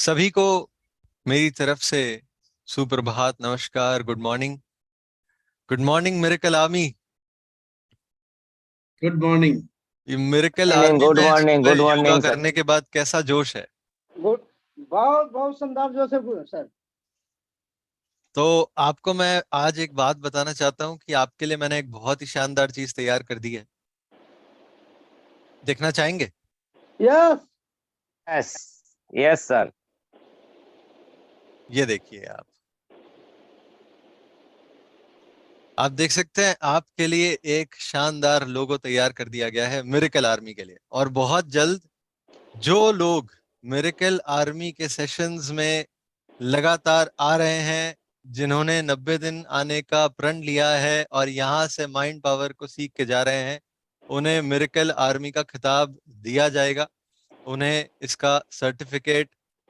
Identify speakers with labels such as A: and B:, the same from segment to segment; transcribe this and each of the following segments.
A: सभी को मेरी तरफ से सुप्रभात, नमस्कार, good morning. Good morning miracle army.
B: Good morning.
A: ये मिरेकल
C: मॉर्निंग,
A: आर्मी
C: गुड
A: में
C: मॉर्निंग,
A: सुबह
C: गुड
A: योगा
C: मॉर्निंग सर।
A: करने के बाद कैसा जोश है।
D: गुड। बहुत बहुत शानदार जोसेफ सर।
A: तो आपको मैं आज एक बात बताना चाहता हूँ कि आपके लिए मैंने एक बहुत ही शानदार चीज तैयार कर दी है। देखना चाहेंगे?
D: यस।
C: Yes, yes sir.
A: ये देखिए आप देख सकते हैं, आपके लिए एक शानदार लोगो तैयार कर दिया गया है मिरेकल आर्मी के लिए। और बहुत जल्द जो लोग मिरेकल आर्मी के सेशंस में लगातार आ रहे हैं, जिन्होंने 90 दिन आने का प्रण लिया है और यहाँ से माइंड पावर को सीख के जा रहे हैं, उन्हें मिरेकल आर्मी का खिताब दिया जाएगा। उन्हें इसका सर्टिफिकेट,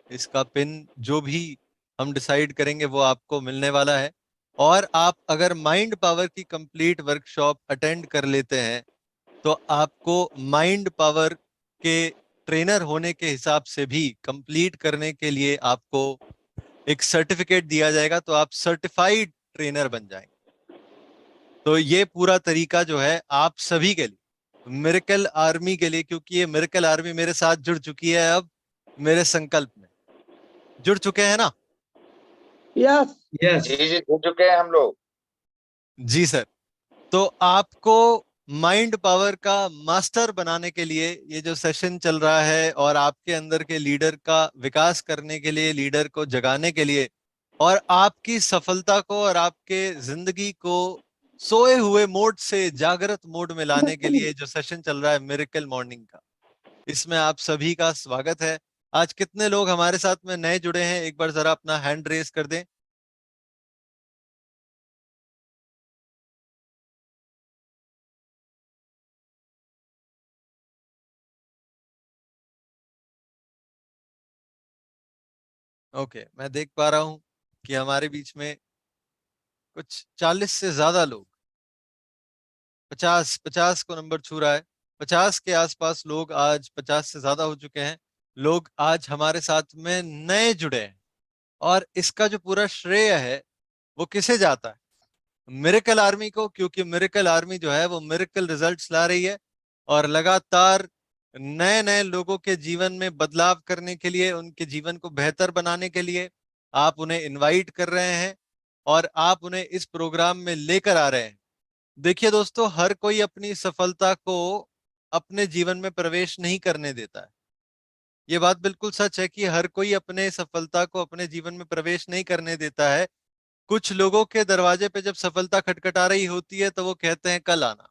A: इसका पिन, जो भी हम डिसाइड करेंगे वो आपको मिलने वाला है। और आप अगर माइंड पावर की कंप्लीट वर्कशॉप अटेंड कर लेते हैं तो आपको माइंड पावर के ट्रेनर होने के हिसाब से भी कंप्लीट करने के लिए आपको एक सर्टिफिकेट दिया जाएगा, तो आप सर्टिफाइड ट्रेनर बन जाएंगे। तो ये पूरा तरीका जो है आप सभी के लिए, मिरेकल आर्मी के लिए, क्योंकि ये मिरेकल आर्मी मेरे साथ जुड़ चुकी है, अब मेरे संकल्प में जुड़ चुके हैं ना।
D: यस।
B: यस।
C: जी जी, जुड़ चुके हैं हम लोग।
A: जी सर। तो आपको माइंड पावर का मास्टर बनाने के लिए ये जो सेशन चल रहा है, और आपके अंदर के लीडर का विकास करने के लिए, लीडर को जगाने के लिए, और आपकी सफलता को और आपके जिंदगी को सोए हुए मोड से जागृत मोड में लाने के लिए जो सेशन चल रहा है मिरेकल मॉर्निंग का, इसमें आप सभी का स्वागत है। आज कितने लोग हमारे साथ में नए जुड़े हैं, एक बार जरा अपना हैंड रेस कर दें। ओके, मैं देख पा रहा हूं कि हमारे बीच में कुछ 40 से ज्यादा लोग, 50 को नंबर छू रहा है। 50 के आसपास लोग, आज 50 से ज्यादा हो चुके हैं लोग आज हमारे साथ में नए जुड़े हैं। और इसका जो पूरा श्रेय है वो किसे जाता है? मिरेकल आर्मी को, क्योंकि मिरेकल आर्मी जो है वो मिरेकल रिजल्ट्स ला रही है और लगातार नए नए लोगों के जीवन में बदलाव करने के लिए, उनके जीवन को बेहतर बनाने के लिए आप उन्हें इनवाइट कर रहे हैं और आप उन्हें इस प्रोग्राम में लेकर आ रहे हैं। देखिए दोस्तों, हर कोई अपनी सफलता को अपने जीवन में प्रवेश नहीं करने देता है। ये बात बिल्कुल सच है कि हर कोई अपने सफलता को अपने जीवन में प्रवेश नहीं करने देता है। कुछ लोगों के दरवाजे पे जब सफलता खटखटा रही होती है तो वो कहते हैं कल आना।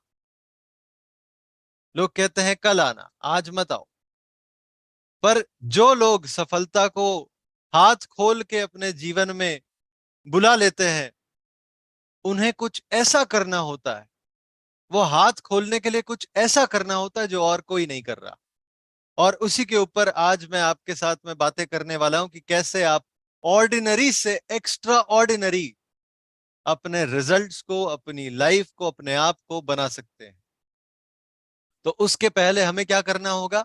A: लोग कहते हैं कल आना, आज मत आओ। पर जो लोग सफलता को हाथ खोल के अपने जीवन में बुला लेते हैं, उन्हें कुछ ऐसा करना होता है, वो हाथ खोलने के लिए कुछ ऐसा करना होता है जो और कोई नहीं कर रहा। और उसी के ऊपर आज मैं आपके साथ में बातें करने वाला हूं कि कैसे आप ऑर्डिनरी से एक्स्ट्रा ऑर्डिनरी अपने रिजल्ट्स को, अपनी लाइफ को, अपने आप को बना सकते हैं। तो उसके पहले हमें क्या करना होगा?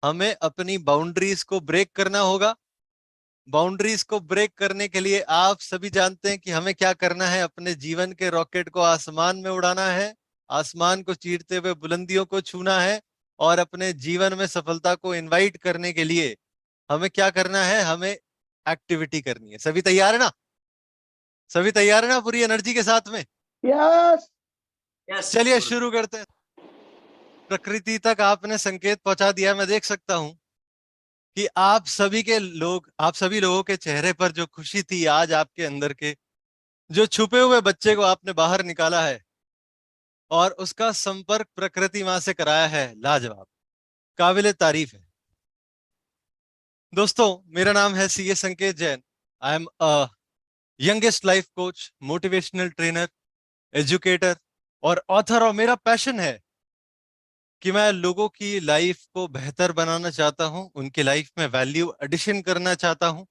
A: हमें अपनी बाउंड्रीज को ब्रेक करना होगा। बाउंड्रीज को ब्रेक करने के लिए आप सभी जानते हैं कि हमें क्या करना है। अपने जीवन के रॉकेट को आसमान में उड़ाना है, आसमान को चीरते हुए बुलंदियों को छूना है। और अपने जीवन में सफलता को इनवाइट करने के लिए हमें क्या करना है? हमें एक्टिविटी करनी है। सभी तैयार है ना? सभी तैयार है ना पूरी एनर्जी के साथ में?
D: यस।
A: चलिए शुरू करते हैं। प्रकृति तक आपने संकेत पहुंचा दिया। मैं देख सकता हूं कि आप सभी लोगों के चेहरे पर जो खुशी थी, आज आपके अंदर के जो छुपे हुए बच्चे को आपने बाहर निकाला है और उसका संपर्क प्रकृति मां से कराया है, लाजवाब, काबिले तारीफ है। दोस्तों, मेरा नाम है सीए संकेत जैन। आई am a youngest life coach, motivational trainer, educator और ऑथर। और मेरा पैशन है कि मैं लोगों की लाइफ को बेहतर बनाना चाहता हूं, उनकी लाइफ में वैल्यू एडिशन करना चाहता हूं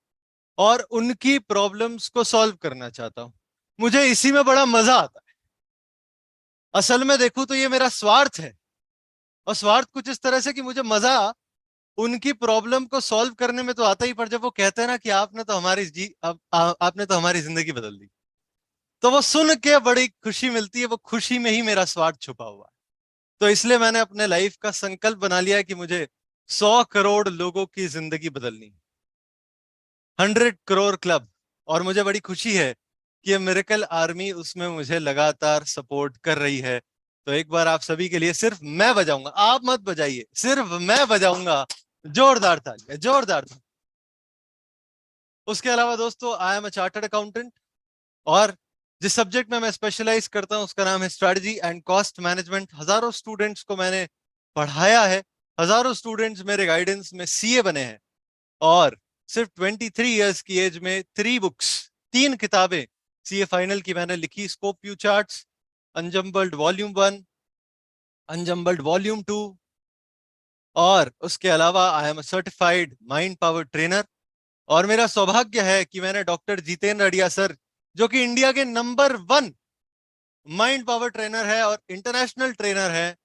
A: और उनकी प्रॉब्लम्स को सॉल्व करना चाहता हूं। मुझे इसी में बड़ा मजा आता है। असल में देखूं तो ये मेरा स्वार्थ है। और स्वार्थ कुछ इस तरह से कि मुझे मजा उनकी प्रॉब्लम को सॉल्व करने में तो आता ही, पर जब वो कहते हैं ना कि आपने तो आपने तो हमारी जिंदगी बदल दी, तो वो सुन के बड़ी खुशी मिलती है। वो खुशी में ही मेरा स्वार्थ छुपा हुआ है। तो इसलिए मैंने अपने लाइफ का संकल्प बना लिया है कि मुझे 100 करोड़ लोगों की जिंदगी बदलनी है, 100 करोड़ क्लब। और मुझे बड़ी खुशी है कि ये मिरेकल आर्मी उसमें मुझे लगातार सपोर्ट कर रही है। तो एक बार आप सभी के लिए सिर्फ मैं बजाऊंगा, आप मत बजाइए, सिर्फ मैं बजाऊंगा। जोरदार तालियां, जोरदार तालियां। उसके अलावा दोस्तों, आई एम अ चार्टर्ड अकाउंटेंट, और जिस सब्जेक्ट में मैं स्पेशलाइज करता हूं उसका नाम है स्ट्रेटजी एंड कॉस्ट मैनेजमेंट। हजारों स्टूडेंट्स को मैंने पढ़ाया है, हजारों स्टूडेंट्स मेरे गाइडेंस में सीए बने हैं। और सिर्फ 23 इयर्स की एज में 3 बुक्स, 3 किताबें सीए फाइनल की मैंने लिखी। Scope view charts, unjumbled volume 1, unjumbled volume 2, और उसके अलावा I am a certified mind power trainer. और मेरा सौभाग्य है कि मैंने डॉक्टर जितेंद्र अड़िया सर, जो कि इंडिया के नंबर 1 माइंड पावर ट्रेनर है और इंटरनेशनल ट्रेनर है,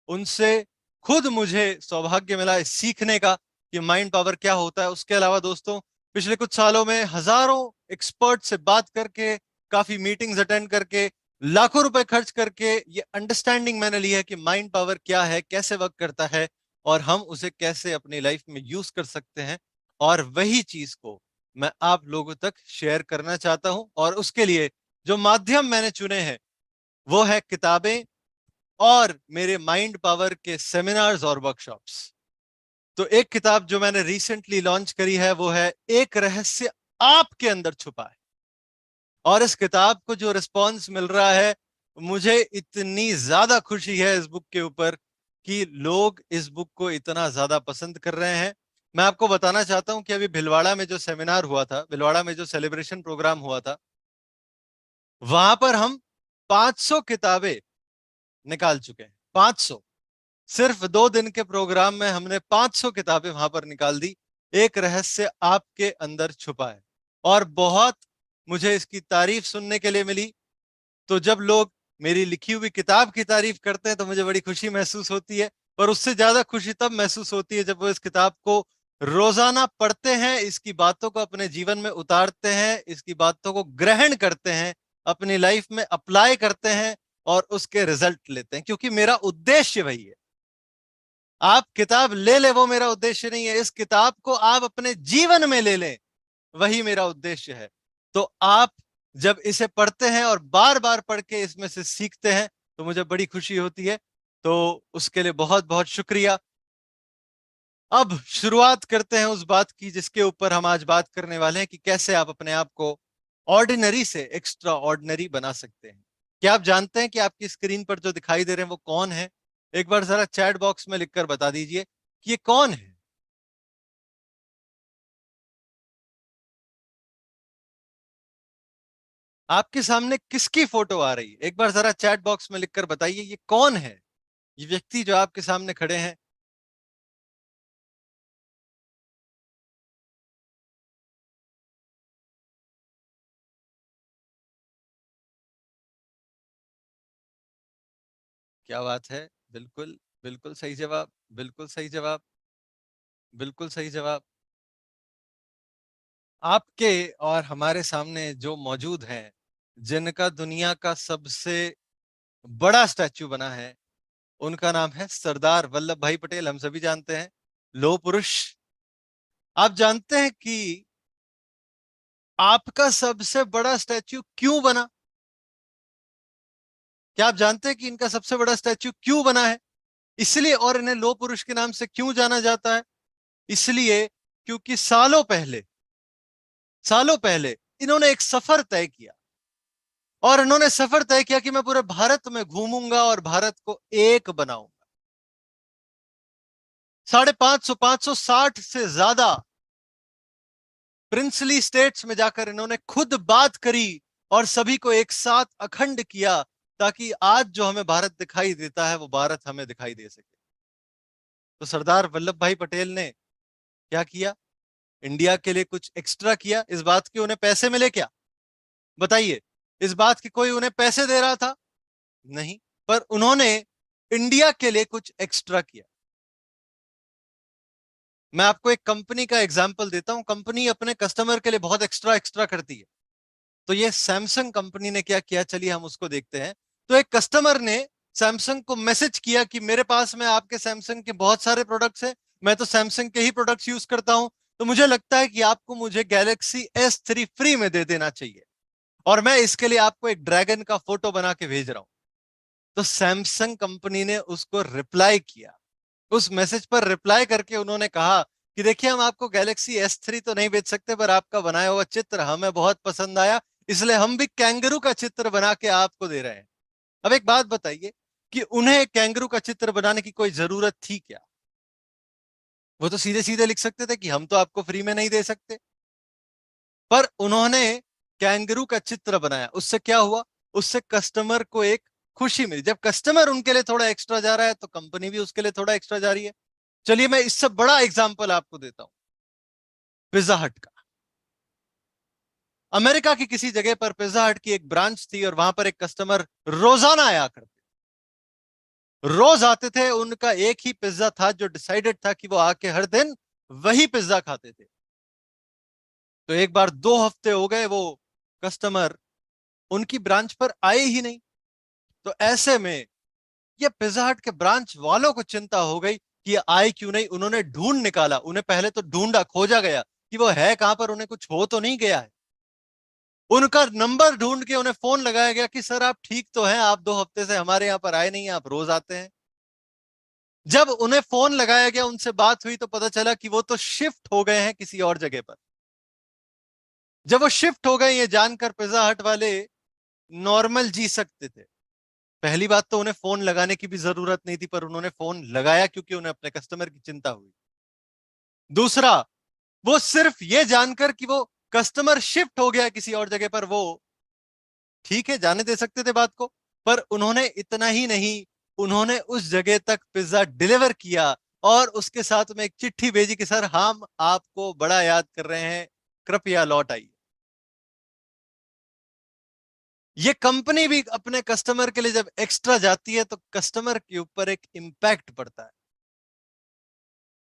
A: उनसे खुद मुझे सौभाग्य मिला है सीखने का कि माइंड पावर क्या होता है। उसके अलावा दोस्तों, पिछले कुछ सालों में हजारों एक्सपर्ट से बात करके, काफी मीटिंग्स अटेंड करके, लाखों रुपए खर्च करके ये अंडरस्टैंडिंग मैंने ली है कि माइंड पावर क्या है, कैसे वर्क करता है, और हम उसे कैसे अपनी लाइफ में यूज कर सकते हैं। और वही चीज को मैं आप लोगों तक शेयर करना चाहता हूं, और उसके लिए जो माध्यम मैंने चुने हैं वो है किताबें और मेरे माइंड पावर के सेमिनार्स और वर्कशॉप्स। तो एक किताब जो मैंने रिसेंटली लॉन्च करी है वो है एक रहस्य आपके अंदर छुपा है। और इस किताब को जो रिस्पॉन्स मिल रहा है, मुझे इतनी ज्यादा खुशी है इस बुक के ऊपर कि लोग इस बुक को इतना ज्यादा पसंद कर रहे हैं। मैं आपको बताना चाहता हूं कि अभी भिलवाड़ा में जो सेमिनार हुआ था, भिलवाड़ा में जो सेलिब्रेशन प्रोग्राम हुआ था, वहां पर हम 500 किताबें निकाल चुके हैं। 500, सिर्फ 2 दिन के प्रोग्राम में हमने 500 किताबें वहां पर निकाल दी। एक रहस्य आपके अंदर छुपा है, और बहुत मुझे इसकी तारीफ सुनने के लिए मिली। तो जब लोग मेरी लिखी हुई किताब की तारीफ करते हैं तो मुझे बड़ी खुशी महसूस होती है, पर उससे ज्यादा खुशी तब महसूस होती है जब वो इस किताब को रोजाना पढ़ते हैं, इसकी बातों को अपने जीवन में उतारते हैं, इसकी बातों को ग्रहण करते हैं, अपनी लाइफ में अप्लाई करते हैं, और उसके रिजल्ट लेते हैं। क्योंकि मेरा उद्देश्य वही है। आप किताब ले ले वो मेरा उद्देश्य नहीं है, इस किताब को आप अपने जीवन में ले लें, वही मेरा उद्देश्य है। तो आप जब इसे पढ़ते हैं और बार बार पढ़ के इसमें से सीखते हैं तो मुझे बड़ी खुशी होती है। तो उसके लिए बहुत बहुत शुक्रिया। अब शुरुआत करते हैं उस बात की जिसके ऊपर हम आज बात करने वाले हैं, कि कैसे आप अपने आप को ऑर्डिनरी से एक्स्ट्रा ऑर्डिनरी बना सकते हैं। क्या आप जानते हैं कि आपकी स्क्रीन पर जो दिखाई दे रहे हैं वो कौन है? एक बार जरा चैट बॉक्स में लिखकर बता दीजिए कि ये कौन है। आपके सामने किसकी फोटो आ रही है? एक बार जरा चैट बॉक्स में लिखकर बताइए ये कौन है, ये व्यक्ति जो आपके सामने खड़े हैं। क्या बात है, बिल्कुल, बिल्कुल सही जवाब, बिल्कुल सही जवाब, बिल्कुल सही जवाब। आपके और हमारे सामने जो मौजूद हैं, जिनका दुनिया का सबसे बड़ा स्टैच्यू बना है, उनका नाम है सरदार वल्लभ भाई पटेल। हम सभी जानते हैं, लोह पुरुष। आप जानते हैं कि आपका सबसे बड़ा स्टैच्यू क्यों बना? क्या आप जानते हैं कि इनका सबसे बड़ा स्टैच्यू क्यों बना है? इसलिए, और इन्हें लोह पुरुष के नाम से क्यों जाना जाता है? इसलिए क्योंकि सालों पहले इन्होंने एक सफर तय किया, और इन्होंने सफर तय किया कि मैं पूरे भारत में घूमूंगा और भारत को एक बनाऊंगा। 550 560 से ज्यादा प्रिंसली स्टेट्स में जाकर इन्होंने खुद बात करी और सभी को एक साथ अखंड किया, ताकि आज जो हमें भारत दिखाई देता है वो भारत हमें दिखाई दे सके। तो सरदार वल्लभ भाई पटेल ने क्या किया? इंडिया के लिए कुछ एक्स्ट्रा किया। इस बात के उन्हें पैसे मिले क्या? बताइए। इस बात की कोई उन्हें पैसे दे रहा था? नहीं। पर उन्होंने इंडिया के लिए कुछ एक्स्ट्रा किया। मैं आपको एक कंपनी का एग्जांपल देता हूं। कंपनी अपने कस्टमर के लिए बहुत एक्स्ट्रा एक्स्ट्रा करती है। तो ये सैमसंग कंपनी ने क्या किया, चलिए हम उसको देखते हैं। तो एक कस्टमर ने सैमसंग को मैसेज किया कि मेरे पास में आपके सैमसंग के बहुत सारे प्रोडक्ट्स हैं, मैं तो सैमसंग के ही प्रोडक्ट्स यूज करता हूं, तो मुझे लगता है कि आपको मुझे गैलेक्सी S3 फ्री में दे देना चाहिए, और मैं इसके लिए आपको एक ड्रैगन का फोटो बना के भेज रहा हूं। तो सैमसंग कंपनी ने उसको रिप्लाई किया। उस मैसेज पर रिप्लाई करके उन्होंने कहा कि देखिए, हम आपको गैलेक्सी S3 तो नहीं बेच सकते, पर आपका बनाया हुआ चित्र हमें बहुत पसंद आया, इसलिए हम भी कैंगरू का चित्र बना के आपको दे रहे हैं। अब एक बात बताइए कि उन्हें कैंगरू का चित्र बनाने की कोई जरूरत थी क्या? वो तो सीधे सीधे लिख सकते थे कि हम तो आपको फ्री में नहीं दे सकते। पर उन्होंने कैंगरू का चित्र बनाया। उससे क्या हुआ? उससे कस्टमर को एक खुशी मिली। जब कस्टमर उनके लिए थोड़ा एक्स्ट्रा जा रहा है तो कंपनी भी उसके लिए थोड़ा एक्स्ट्रा जा रही है। चलिए मैं इससे बड़ा एग्जांपल आपको देता हूं, पिज्जा हट का। अमेरिका की किसी जगह पर पिज्जा हट की एक ब्रांच थी, और वहां पर एक कस्टमर रोजाना आया करते, रोज आते थे। उनका एक ही पिज्जा था जो डिसाइडेड था कि वो आके हर दिन वही पिज्जा खाते थे। तो एक बार 2 हफ्ते हो गए, वो कस्टमर उनकी ब्रांच पर आए ही नहीं। तो ऐसे में ये पिज्जा हट के ब्रांच वालों को चिंता हो गई कि ये आए क्यों नहीं। उन्होंने ढूंढ निकाला, उन्हें पहले तो ढूंढा, खोजा गया कि वो है कहां पर, उन्हें कुछ हो तो नहीं गया है। उनका नंबर ढूंढ के उन्हें फोन लगाया गया कि सर आप ठीक तो हैं, आप 2 हफ्ते से हमारे यहाँ पर आए नहीं हैं, आप रोज आते हैं। जब उन्हें फोन लगाया गया, उनसे बात हुई, तो पता चला कि वो तो शिफ्ट हो गए हैं किसी और जगह पर। जब वो शिफ्ट हो गए, ये जानकर पिज्जा हट वाले नॉर्मल जी सकते थे। पहली बात तो उन्हें फोन लगाने की भी जरूरत नहीं थी, पर उन्होंने फोन लगाया क्योंकि उन्हें अपने कस्टमर की चिंता हुई। दूसरा, वो सिर्फ ये जानकर कि वो कस्टमर शिफ्ट हो गया किसी और जगह पर, वो ठीक है जाने दे सकते थे बात को। पर उन्होंने इतना ही नहीं, उन्होंने उस जगह तक पिज्जा डिलीवर किया, और उसके साथ में एक चिट्ठी भेजी कि सर हम आपको बड़ा याद कर रहे हैं, कृपया लौट आइए। ये कंपनी भी अपने कस्टमर के लिए जब एक्स्ट्रा जाती है तो कस्टमर के ऊपर एक इंपैक्ट पड़ता है।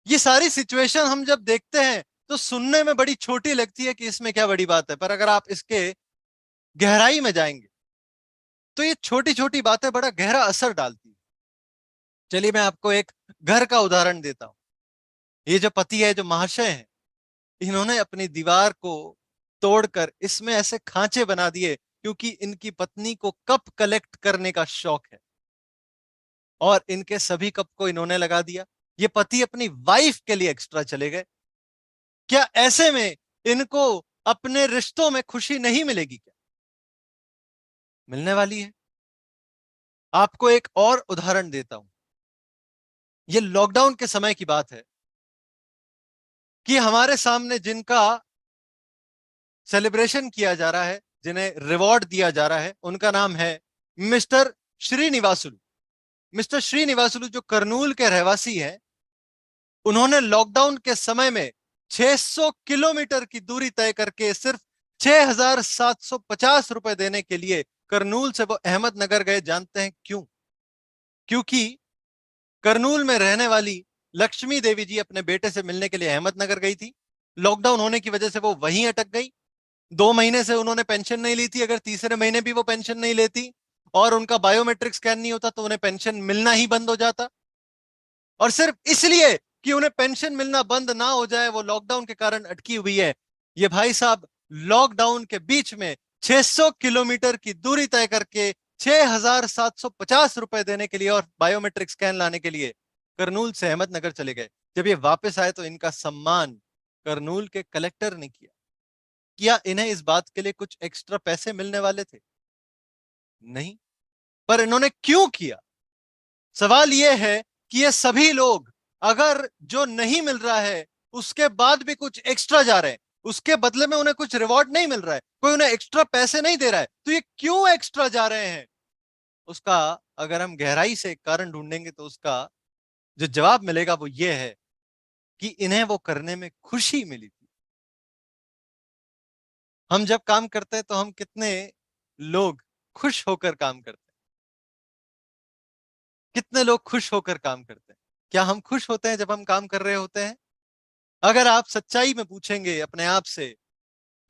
A: ये सारी सिचुएशन हम जब देखते हैं तो सुनने में बड़ी छोटी लगती है कि इसमें क्या बड़ी बात है, पर अगर आप इसके गहराई में जाएंगे तो ये छोटी छोटी बातें बड़ा गहरा असर डालती है। चलिए मैं आपको एक घर का उदाहरण देता हूं। ये जो पति है, जो महाशय हैं, इन्होंने अपनी दीवार को तोड़कर इसमें ऐसे खांचे बना दिए क्योंकि इनकी पत्नी को कप कलेक्ट करने का शौक है, और इनके सभी कप को इन्होंने लगा दिया। ये पति अपनी वाइफ के लिए एक्स्ट्रा चले गए। क्या ऐसे में इनको अपने रिश्तों में खुशी नहीं मिलेगी क्या? मिलने वाली है। आपको एक और उदाहरण देता हूं। ये लॉकडाउन के समय की बात है कि हमारे सामने जिनका सेलिब्रेशन किया जा रहा है, जिन्हें रिवॉर्ड दिया जा रहा है, उनका नाम है मिस्टर श्रीनिवासुलु। मिस्टर श्रीनिवासुलु जो करनूल के रहवासी हैं, उन्होंने लॉकडाउन के समय में 600 किलोमीटर की दूरी तय करके सिर्फ 6,750 रुपए देने के लिए करनूल से वो अहमदनगर गए। जानते हैं क्यों? क्योंकि करनूल में रहने वाली लक्ष्मी देवी जी अपने बेटे से मिलने के लिए अहमदनगर गई थी। लॉकडाउन होने की वजह से वो वहीं अटक गई। 2 महीने से उन्होंने पेंशन नहीं ली थी। अगर तीसरे महीने भी वो पेंशन नहीं लेती और उनका बायोमेट्रिक स्कैन नहीं होता तो उन्हें पेंशन मिलना ही बंद हो जाता। और सिर्फ इसलिए कि उन्हें पेंशन मिलना बंद ना हो जाए, वो लॉकडाउन के कारण अटकी हुई है। ये भाई साहब लॉकडाउन के बीच में 600 किलोमीटर की दूरी तय करके 6,750 रुपए देने के लिए और बायोमेट्रिक स्कैन लाने के लिए करनूल से अहमदनगर चले गए। जब ये वापस आए तो इनका सम्मान करनूल के कलेक्टर ने किया। क्या इन्हें इस बात के लिए कुछ एक्स्ट्रा पैसे मिलने वाले थे? नहीं। पर इन्होंने क्यों किया? सवाल यह है कि ये सभी लोग, अगर जो नहीं मिल रहा है उसके बाद भी कुछ एक्स्ट्रा जा रहे हैं, उसके बदले में उन्हें कुछ रिवॉर्ड नहीं मिल रहा है, कोई उन्हें एक्स्ट्रा पैसे नहीं दे रहा है, तो ये क्यों एक्स्ट्रा जा रहे हैं? उसका अगर हम गहराई से कारण ढूंढेंगे तो उसका जो जवाब मिलेगा वो ये है कि इन्हें वो करने में खुशी मिली थी। हम जब काम करते हैं तो हम कितने लोग खुश होकर काम करते हैं? कितने लोग खुश होकर काम करते हैं? क्या हम खुश होते हैं जब हम काम कर रहे होते हैं? अगर आप सच्चाई में पूछेंगे अपने आप से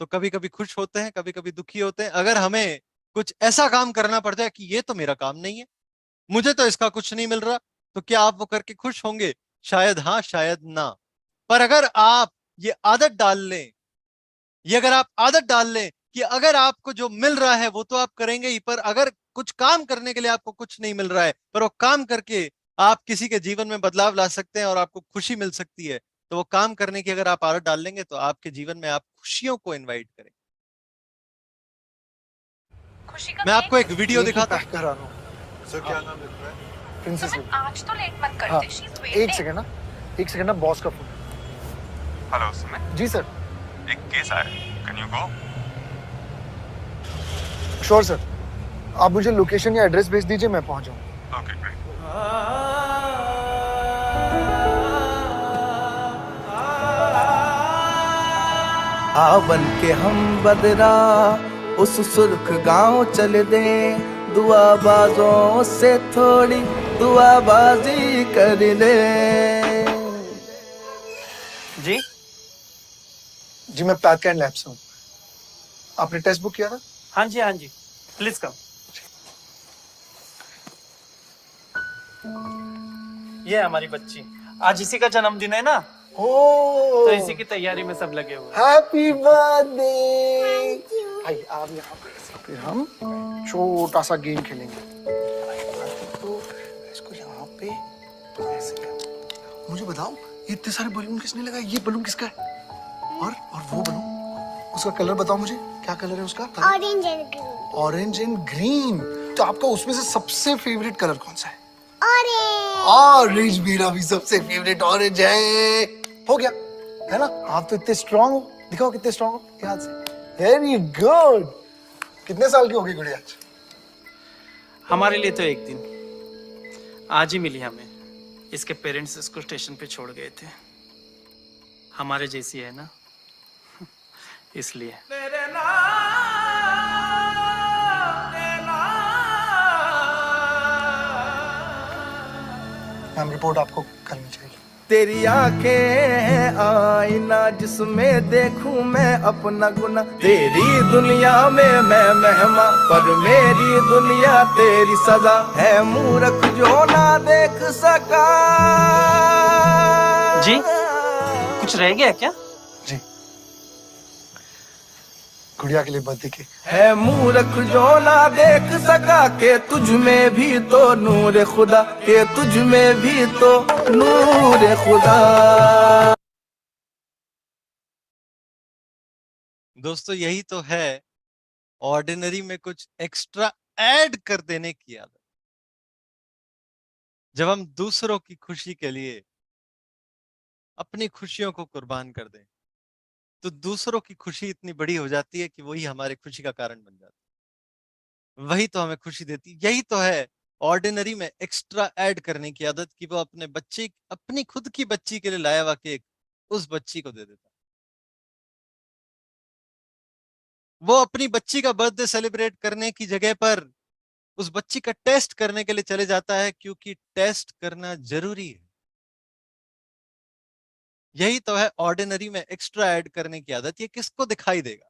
A: तो कभी कभी खुश होते हैं, कभी कभी दुखी होते हैं। अगर हमें कुछ ऐसा काम करना पड़ जाए कि ये तो मेरा काम नहीं है, मुझे तो इसका कुछ नहीं मिल रहा, तो क्या आप वो करके खुश होंगे? शायद हाँ, शायद ना। पर अगर आप ये आदत डाल लें, ये अगर आप आदत डाल लें कि अगर आपको जो मिल रहा है वो तो आप करेंगे ही, पर अगर कुछ काम करने के लिए आपको कुछ नहीं मिल रहा है पर वो काम करके आप किसी के जीवन में बदलाव ला सकते हैं और आपको खुशी मिल सकती है, तो वो काम करने की अगर आप आदत डाल लेंगे तो आपके जीवन में आप खुशियों को इनवाइट करें।
B: खुशी का
A: मैं आपको एक
B: केक
A: वीडियो
E: एक ही
A: दिखाता
E: पैक
A: हूं।
E: करा रहा हूँ।
F: सर क्या नाम लिखना है?
E: प्रिंसेस
B: सुमित, आज तो लेट मत
E: हाँ,
B: करते। शी इज
E: एक
B: वेटिंग।
E: सेकंड ना, एक सेकंड ना, बॉस का फोन।
F: हेलो सुमित,
E: जी सर।
F: एक केस आया, can you go?
E: Sure sir, आप मुझे लोकेशन या एड्रेस भेज दीजिए, मैं पहुंच जाऊँ।
F: Okay great.
G: बन के हम बदरा उस सुर्ख गांव चल दे, दुआबाजों से थोड़ी दुआबाजी कर ले। जी
E: जी मैं पैक एंड लैब से हूँ। आपने टेस्ट बुक किया था?
G: हाँ जी, हाँ जी, प्लीज कम। ये है हमारी बच्ची, आज इसी का जन्मदिन है ना,
E: ओह,
G: तो इसी की तैयारी में सब लगे हुए हैं।
E: Happy birthday. आइए आप यहाँ पे, फिर हम छोटा सा गेम खेलेंगे। तो इसको यहाँ पे ऐसे कर। मुझे बताओ, ये इतने सारे बलून किसने लगाए? ये बलून किसका है? और वो बलून, उसका कलर बताओ मुझे, क्या कलर है उसका?
H: Orange and green.
E: Orange and green. तो आपका उसमें से सबसे फेवरेट कलर कौन सा है?
H: ऑरेंज।
E: ऑरेंज, मेरा भी सबसे फेवरेट ऑरेंज है। हो गया है ना? आप तो इतने स्ट्रांग हो, दिखाओ कितने स्ट्रांग हो, याद से। Very good. कितने साल की होगी गुड़िया आज?
G: हमारे लिए तो एक दिन, आज ही मिली हमें। इसके पेरेंट्स इसको स्टेशन पे छोड़ गए थे। हमारे जैसी है ना, इसलिए।
E: मैम रिपोर्ट आपको करनी चाहिए।
G: तेरी आंखें हैं आईना जिसमें देखूं मैं अपना गुना, तेरी दुनिया में मैं मेहमा पर मेरी दुनिया तेरी सजा है, मूर्ख जो ना देख सका। जी कुछ रह गया क्या?
E: जी, गुड़िया के लिए बर्थडे केक
G: है मूर्ख जो ना देख सका के तुझ में भी तो नूर खुदा, के तुझ में भी तो नूर खुदा।
A: दोस्तों यही तो है ऑर्डिनरी में कुछ एक्स्ट्रा ऐड कर देने की आदत। जब हम दूसरों की खुशी के लिए अपनी खुशियों को कुर्बान कर दें तो दूसरों की खुशी इतनी बड़ी हो जाती है कि वही हमारी खुशी का कारण बन जाती है, वही तो हमें खुशी देती है। यही तो है ऑर्डिनरी में एक्स्ट्रा ऐड करने की आदत कि वो अपने बच्चे, अपनी खुद की बच्ची के लिए लाया हुआ केक उस बच्ची को दे देता है। वो अपनी बच्ची का बर्थडे सेलिब्रेट करने की जगह पर उस बच्ची का टेस्ट करने के लिए चले जाता है, क्योंकि टेस्ट करना जरूरी है। यही तो है ऑर्डिनरी में एक्स्ट्रा ऐड करने की आदत। ये किसको दिखाई देगा?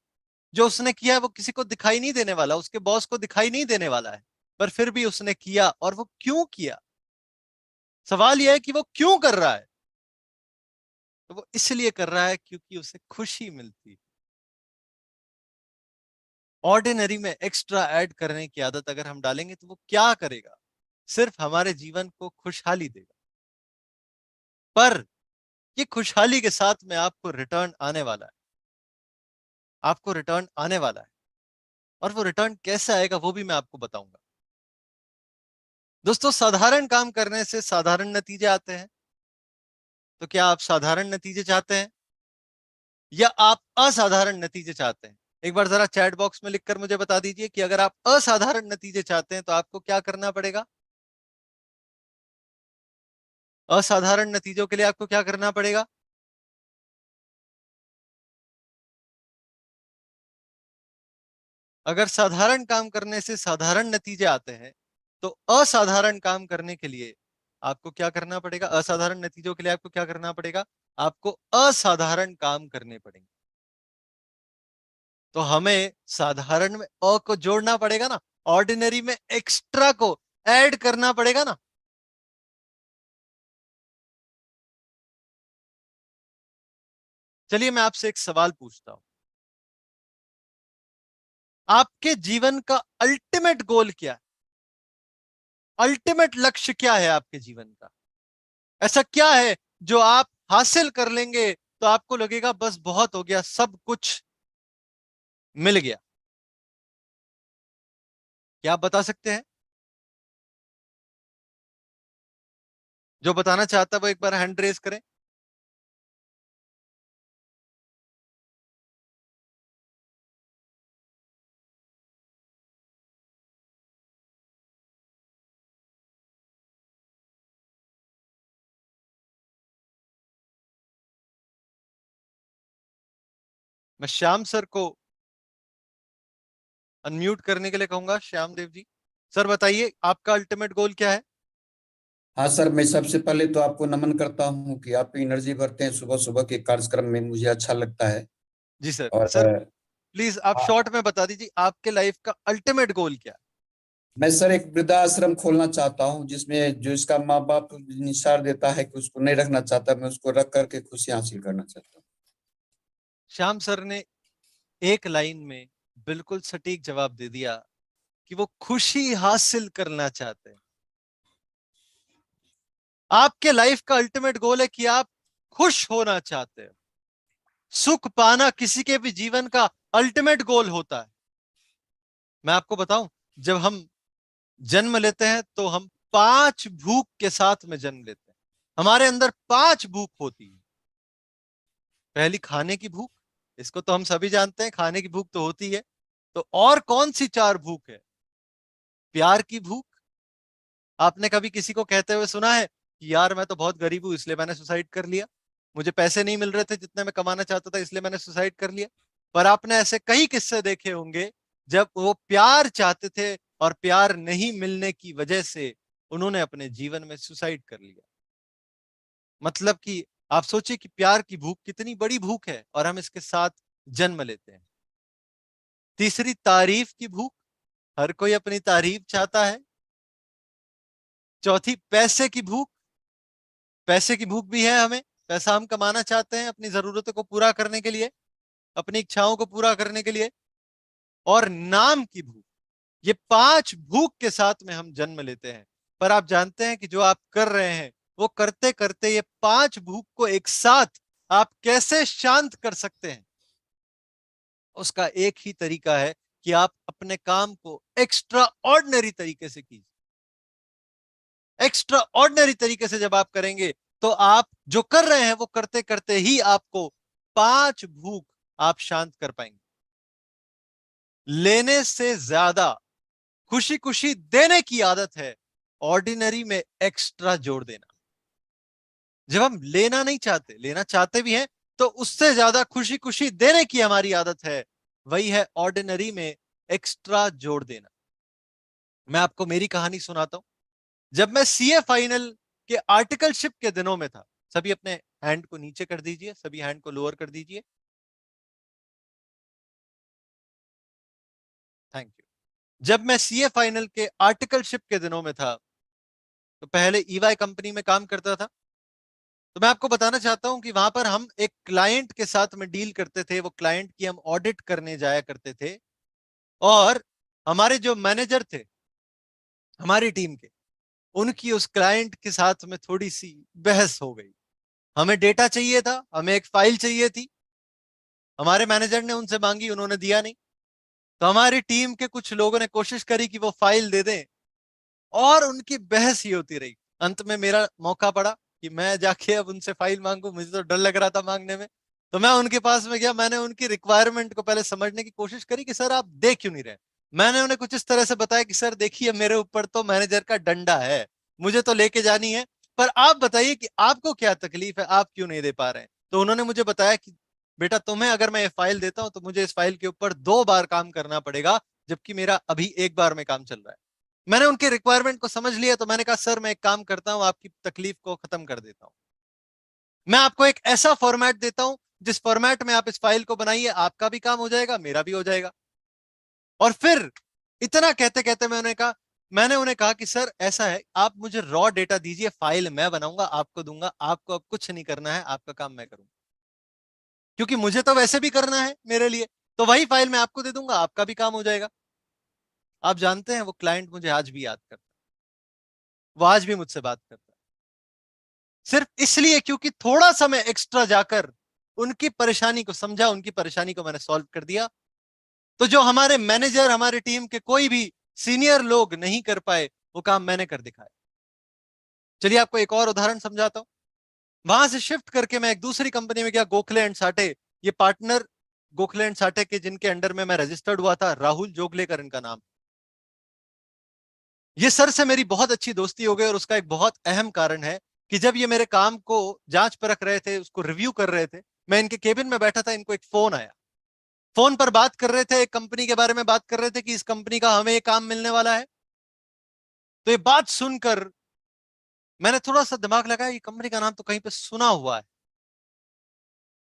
A: जो उसने किया है वो किसी को दिखाई नहीं देने वाला, उसके बॉस को दिखाई नहीं देने वाला है, पर फिर भी उसने किया। और वो क्यों किया? सवाल यह है कि वो क्यों कर रहा है। तो वो इसलिए कर रहा है क्योंकि उसे खुशी मिलती है। ऑर्डिनरी में एक्स्ट्रा ऐड करने की आदत अगर हम डालेंगे तो वो क्या करेगा? सिर्फ हमारे जीवन को खुशहाली देगा, पर ये खुशहाली के साथ में आपको रिटर्न आने वाला है। आपको रिटर्न आने वाला है, और वो रिटर्न कैसे आएगा वो भी मैं आपको बताऊंगा। दोस्तों साधारण काम करने से साधारण नतीजे आते हैं। तो क्या आप साधारण नतीजे चाहते हैं या आप असाधारण नतीजे चाहते हैं? एक बार जरा चैट बॉक्स में लिखकर मुझे बता दीजिए कि अगर आप असाधारण नतीजे चाहते हैं तो आपको क्या करना पड़ेगा। असाधारण नतीजों के लिए आपको क्या करना पड़ेगा? अगर साधारण काम करने से साधारण नतीजे आते हैं तो असाधारण काम करने के लिए आपको क्या करना पड़ेगा? असाधारण नतीजों के लिए आपको क्या करना पड़ेगा? आपको असाधारण काम करने पड़ेंगे। तो हमें साधारण में अ को जोड़ना पड़ेगा ना, ऑर्डिनरी में एक्स्ट्रा को ऐड करना पड़ेगा ना। चलिए मैं आपसे एक सवाल पूछता हूं, आपके जीवन का अल्टीमेट गोल क्या है? अल्टीमेट लक्ष्य क्या है आपके जीवन का? ऐसा क्या है जो आप हासिल कर लेंगे तो आपको लगेगा बस बहुत हो गया, सब कुछ मिल गया? क्या आप बता सकते हैं? जो बताना चाहता है वो एक बार हैंड रेज करें। मैं श्याम सर को अनम्यूट करने के लिए कहूंगा। श्याम देव जी, सर बताइए आपका अल्टीमेट गोल क्या है?
I: हाँ सर, मैं सबसे पहले तो आपको नमन करता हूँ कि आप एनर्जी भरते हैं सुबह सुबह के कार्यक्रम में, मुझे अच्छा लगता है।
A: जी सर।
I: और
A: सर प्लीज आप
I: हाँ,
A: शॉर्ट में बता दीजिए आपके लाइफ का अल्टीमेट गोल क्या है?
I: मैं सर एक वृद्धाश्रम खोलना चाहता हूँ, जिसमें जो इसका माँ बाप निसार देता है कि उसको नहीं रखना चाहता, मैं उसको रख करके खुशी हासिल करना चाहता हूँ।
A: श्याम सर ने एक लाइन में बिल्कुल सटीक जवाब दे दिया कि वो खुशी हासिल करना चाहते हैं। आपके लाइफ का अल्टीमेट गोल है कि आप खुश होना चाहते हैं। सुख पाना किसी के भी जीवन का अल्टीमेट गोल होता है। मैं आपको बताऊं, जब हम जन्म लेते हैं तो हम 5 भूख के साथ में जन्म लेते हैं। हमारे अंदर 5 भूख होती है। पहली खाने की भूख, इसको तो हम सभी जानते हैं, खाने की भूख तो होती है। तो और कौन सी 4 भूख है? प्यार की भूख। आपने कभी किसी को कहते हुए सुना है कि यार मैं तो बहुत गरीब हूं इसलिए मैंने सुसाइड कर लिया, मुझे पैसे नहीं मिल रहे थे जितने मैं कमाना चाहता था इसलिए मैंने सुसाइड कर लिया? पर आपने ऐसे कई किस्से देखे होंगे जब वो प्यार चाहते थे और प्यार नहीं मिलने की वजह से उन्होंने अपने जीवन में सुसाइड कर लिया। मतलब कि आप सोचिए कि प्यार की भूख कितनी बड़ी भूख है और हम इसके साथ जन्म लेते हैं। तीसरी, तारीफ की भूख। हर कोई अपनी तारीफ चाहता है। चौथी, पैसे की भूख। पैसे की भूख भी है हमें, पैसा हम कमाना चाहते हैं अपनी जरूरतों को पूरा करने के लिए, अपनी इच्छाओं को पूरा करने के लिए। और नाम की भूख। ये 5 भूख के साथ में हम जन्म लेते हैं। पर आप जानते हैं कि जो आप कर रहे हैं वो करते करते ये 5 भूख को एक साथ आप कैसे शांत कर सकते हैं? उसका एक ही तरीका है कि आप अपने काम को एक्स्ट्रा ऑर्डिनरी तरीके से कीजिए। एक्स्ट्रा ऑर्डिनरी तरीके से जब आप करेंगे तो आप जो कर रहे हैं वो करते करते ही आपको 5 भूख आप शांत कर पाएंगे। लेने से ज्यादा खुशी खुशी देने की आदत है, ऑर्डिनरी में एक्स्ट्रा जोड़ देना। जब हम लेना नहीं चाहते, लेना चाहते भी हैं, तो उससे ज्यादा खुशी खुशी देने की हमारी आदत है, वही है ऑर्डिनरी में एक्स्ट्रा जोड़ देना। मैं आपको मेरी कहानी सुनाता हूं। जब मैं सीए फाइनल के आर्टिकलशिप के दिनों में था, सभी अपने हैंड को नीचे कर दीजिए, सभी हैंड को लोअर कर दीजिए। Thank you. जब मैं सीए फाइनल के आर्टिकलशिप के दिनों में था तो पहले ईवाई कंपनी में काम करता था। तो मैं आपको बताना चाहता हूं कि वहां पर हम एक क्लाइंट के साथ में डील करते थे। वो क्लाइंट की हम ऑडिट करने जाया करते थे और हमारे जो मैनेजर थे हमारी टीम के, उनकी उस क्लाइंट के साथ में थोड़ी सी बहस हो गई। हमें डेटा चाहिए था, हमें एक फाइल चाहिए थी। हमारे मैनेजर ने उनसे मांगी, उन्होंने दिया नहीं। तो हमारी टीम के कुछ लोगों ने कोशिश करी कि वो फाइल दे दें और उनकी बहस ही होती रही। अंत में मेरा मौका पड़ा कि मैं जाके अब उनसे फाइल मांगू। मुझे तो डर लग रहा था मांगने में। तो मैं उनके पास में गया, मैंने उनकी रिक्वायरमेंट को पहले समझने की कोशिश करी कि सर आप दे क्यों नहीं रहे। मैंने उन्हें कुछ इस तरह से बताया कि सर देखिए मेरे ऊपर तो मैनेजर का डंडा है, मुझे तो लेके जानी है, पर आप बताइए कि आपको क्या तकलीफ है, आप क्यों नहीं दे पा रहे हैं। तो उन्होंने मुझे बताया कि बेटा तुम्हें अगर मैं ये फाइल देता हूं तो मुझे इस फाइल के ऊपर 2 बार काम करना पड़ेगा, जबकि मेरा अभी 1 बार में काम चल रहा है। मैंने उनके रिक्वायरमेंट को समझ लिया तो मैंने कहा सर मैं एक काम करता हूं, आपकी तकलीफ को खत्म कर देता हूं। मैं आपको एक ऐसा फॉर्मेट देता हूं जिस फॉर्मेट में आप इस फाइल को बनाइए, आपका भी काम हो जाएगा, मेरा भी हो जाएगा। और फिर इतना कहते कहते मैंने उन्हें कहा कि सर ऐसा है, आप मुझे रॉ डेटा दीजिए, फाइल मैं बनाऊंगा, आपको दूंगा, आपको अब कुछ नहीं करना है, आपका काम मैं करूंगा, क्योंकि मुझे तो वैसे भी करना है मेरे लिए, तो वही फाइल मैं आपको दे दूंगा, आपका भी काम हो जाएगा। आप जानते हैं वो क्लाइंट मुझे आज भी याद करता है, वो आज भी मुझसे बात करता है, सिर्फ इसलिए क्योंकि थोड़ा समय एक्स्ट्रा जाकर उनकी परेशानी को समझा, उनकी परेशानी को मैंने सॉल्व कर दिया। तो जो हमारे मैनेजर, हमारे टीम के कोई भी सीनियर लोग नहीं कर पाए, वो काम मैंने कर दिखाया। चलिए आपको एक और उदाहरण समझाता हूं। वहां से शिफ्ट करके मैं एक दूसरी कंपनी में गया, गोखले एंड साठे। ये पार्टनर गोखले एंड साठे के जिनके अंडर में मैं रजिस्टर्ड हुआ था, राहुल जोगलेकर इनका नाम। ये सर से मेरी बहुत अच्छी दोस्ती हो गई, और उसका एक बहुत अहम कारण है कि जब ये मेरे काम को जांच परख रहे थे, उसको रिव्यू कर रहे थे, मैं इनके केबिन में बैठा था, इनको एक फोन आया। फोन पर बात कर रहे थे, एक कंपनी के बारे में बात कर रहे थे कि इस कंपनी का हमें ये काम मिलने वाला है। तो ये बात सुनकर मैंने थोड़ा सा दिमाग लगाया, ये कंपनी का नाम तो कहीं पे सुना हुआ है।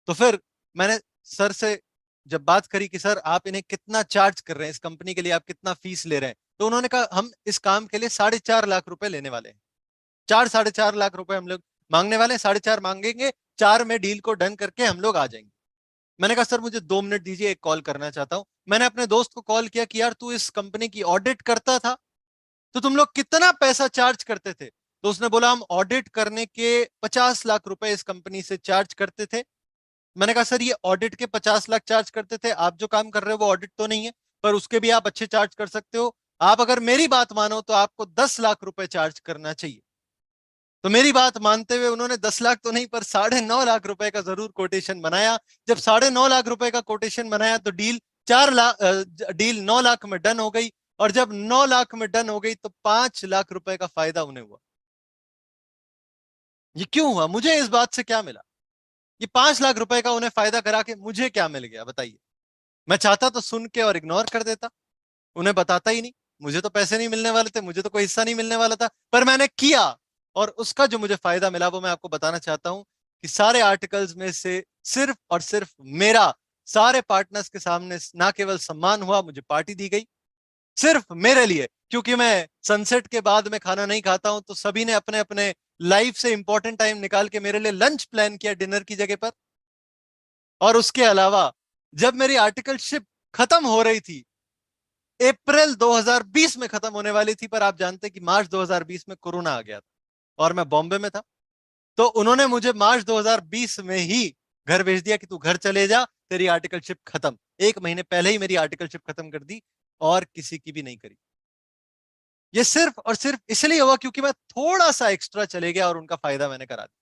A: तो फिर मैंने सर से जब बात करी कि सर आप इन्हें कितना चार्ज कर रहे हैं, इस कंपनी के लिए आप कितना फीस ले रहे हैं, तो उन्होंने कहा हम इस काम के लिए 4.5 लाख रुपए लेने वाले हैं। 4-4.5 लाख रुपए हम लोग मांगने वाले हैं, 4.5 मांगेंगे, 4 में डील को डन करके हम लोग आ जाएंगे। मैंने कहा सर मुझे 2 मिनट दीजिए, एक कॉल करना चाहता हूं। मैंने अपने दोस्त को कॉल किया कि यार तू इस कंपनी की ऑडिट करता था, तो तुम लोग कितना पैसा चार्ज करते थे? तो उसने बोला हम ऑडिट करने के 50 लाख रुपए इस कंपनी से चार्ज करते थे। मैंने कहा सर ये ऑडिट के 50 लाख चार्ज करते थे, आप जो काम कर रहे हो वो ऑडिट तो नहीं है, पर उसके भी आप अच्छे चार्ज कर सकते हो। आप अगर मेरी बात मानो तो आपको 10 लाख रुपए चार्ज करना चाहिए। तो मेरी बात मानते हुए उन्होंने 10 लाख तो नहीं, पर 9.5 लाख रुपए का जरूर कोटेशन बनाया। जब 9.5 लाख रुपए का कोटेशन बनाया तो डील 9 लाख में डन हो गई। और जब 9 लाख में डन हो गई तो 5 लाख रुपए का फायदा उन्हें हुआ। ये क्यों हुआ? मुझे इस बात से क्या मिला? ये 5 लाख रुपए का उन्हें फायदा करा के मुझे क्या मिल गया बताइए? मैं चाहता तो सुन के और इग्नोर कर देता, उन्हें बताता ही नहीं, मुझे तो पैसे नहीं मिलने वाले थे, मुझे तो कोई हिस्सा नहीं मिलने वाला था, पर मैंने किया। और उसका जो मुझे फायदा मिला वो मैं आपको बताना चाहता हूं कि सारे आर्टिकल्स में से सिर्फ और सिर्फ मेरा सारे पार्टनर्स के सामने ना केवल सम्मान हुआ, मुझे पार्टी दी गई सिर्फ मेरे लिए, क्योंकि मैं सनसेट के बाद में खाना नहीं खाता हूं, तो सभी ने अपने अपने लाइफ से इंपॉर्टेंट टाइम निकाल के मेरे लिए लंच प्लान किया डिनर की जगह पर। और उसके अलावा जब मेरी आर्टिकलशिप खत्म हो रही थी, अप्रैल 2020 में खत्म होने वाली थी, पर आप जानते कि मार्च 2020 में कोरोना आ गया था और मैं बॉम्बे में था, तो उन्होंने मुझे मार्च 2020 में ही घर भेज दिया कि तू घर चले जा, तेरी आर्टिकलशिप खत्म। 1 महीने पहले ही मेरी आर्टिकलशिप खत्म कर दी और किसी की भी नहीं करी। ये सिर्फ और सिर्फ इसलिए हुआ क्योंकि मैं थोड़ा सा एक्स्ट्रा चले गया और उनका फायदा मैंने करा दिया।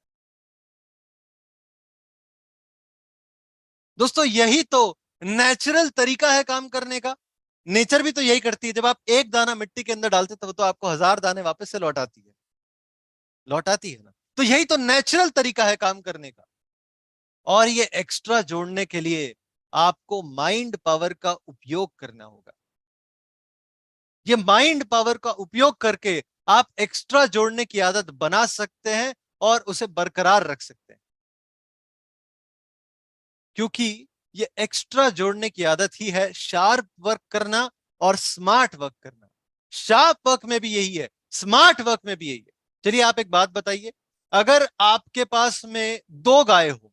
A: दोस्तों यही तो नेचुरल तरीका है काम करने का। नेचर भी तो यही करती है, जब आप एक दाना मिट्टी के अंदर डालते तो आपको 1000 दाने वापस से लौटाती है ना। तो यही तो नेचुरल तरीका है काम करने का। और ये एक्स्ट्रा जोड़ने के लिए आपको माइंड पावर का उपयोग करना होगा। ये माइंड पावर का उपयोग करके आप एक्स्ट्रा जोड़ने की आदत बना सकते हैं और उसे बरकरार रख सकते हैं, क्योंकि ये एक्स्ट्रा जोड़ने की आदत ही है शार्प वर्क करना और स्मार्ट वर्क करना। शार्प वर्क में भी यही है, स्मार्ट वर्क में भी यही है। चलिए आप एक बात बताइए, अगर आपके पास में 2 गाय हो,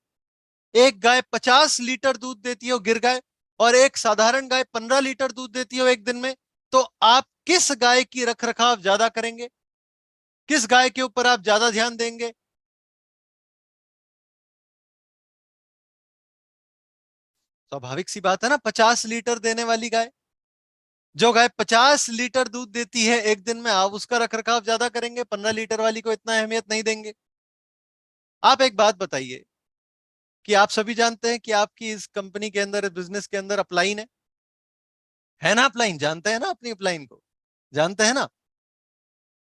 A: एक गाय 50 लीटर दूध देती हो गिर गाय, और एक साधारण गाय 15 लीटर दूध देती हो एक दिन में, तो आप किस गाय की रखरखाव ज्यादा करेंगे? किस गाय के ऊपर आप ज्यादा ध्यान देंगे? स्वाभाविक सी बात है ना, 50 लीटर देने वाली गाय। जो गाय 50 लीटर दूध देती है एक दिन में, आप उसका रखरखाव ज्यादा करेंगे, 15 लीटर वाली को इतना अहमियत नहीं देंगे। आप एक बात बताइए कि आप सभी जानते हैं कि आपकी इस कंपनी के अंदर, इस बिजनेस के अंदर अपलाइन है ना? अपलाइन जानते हैं ना? अपनी अपलाइन को जानते हैं ना?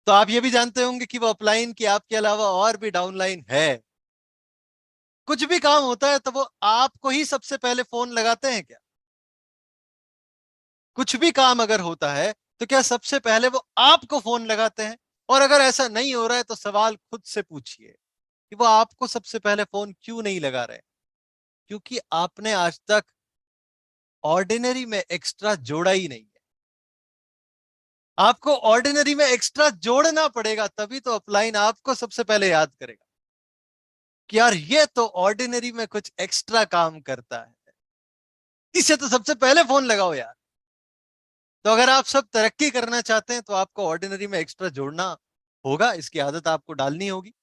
A: तो आप ये भी जानते होंगे कि वो अपलाइन की आपके अलावा और भी डाउनलाइन है। कुछ भी काम होता है तो वो आपको ही सबसे पहले फोन लगाते हैं क्या? कुछ भी काम अगर होता है तो क्या सबसे पहले वो आपको फोन लगाते हैं? और अगर ऐसा नहीं हो रहा है तो सवाल खुद से पूछिए, कि वो आपको सबसे पहले फोन क्यों नहीं लगा रहे? क्योंकि आपने आज तक ऑर्डिनरी में एक्स्ट्रा जोड़ा ही नहीं है। आपको ऑर्डिनरी में एक्स्ट्रा जोड़ना पड़ेगा, तभी तो अपलाइन आपको सबसे पहले याद करेगा कि यार ये तो ऑर्डिनरी में कुछ एक्स्ट्रा काम करता है, इसे तो सबसे पहले फोन लगाओ यार। तो अगर आप सब तरक्की करना चाहते हैं तो आपको ऑर्डिनरी में एक्स्ट्रा जोड़ना होगा, इसकी आदत आपको डालनी होगी।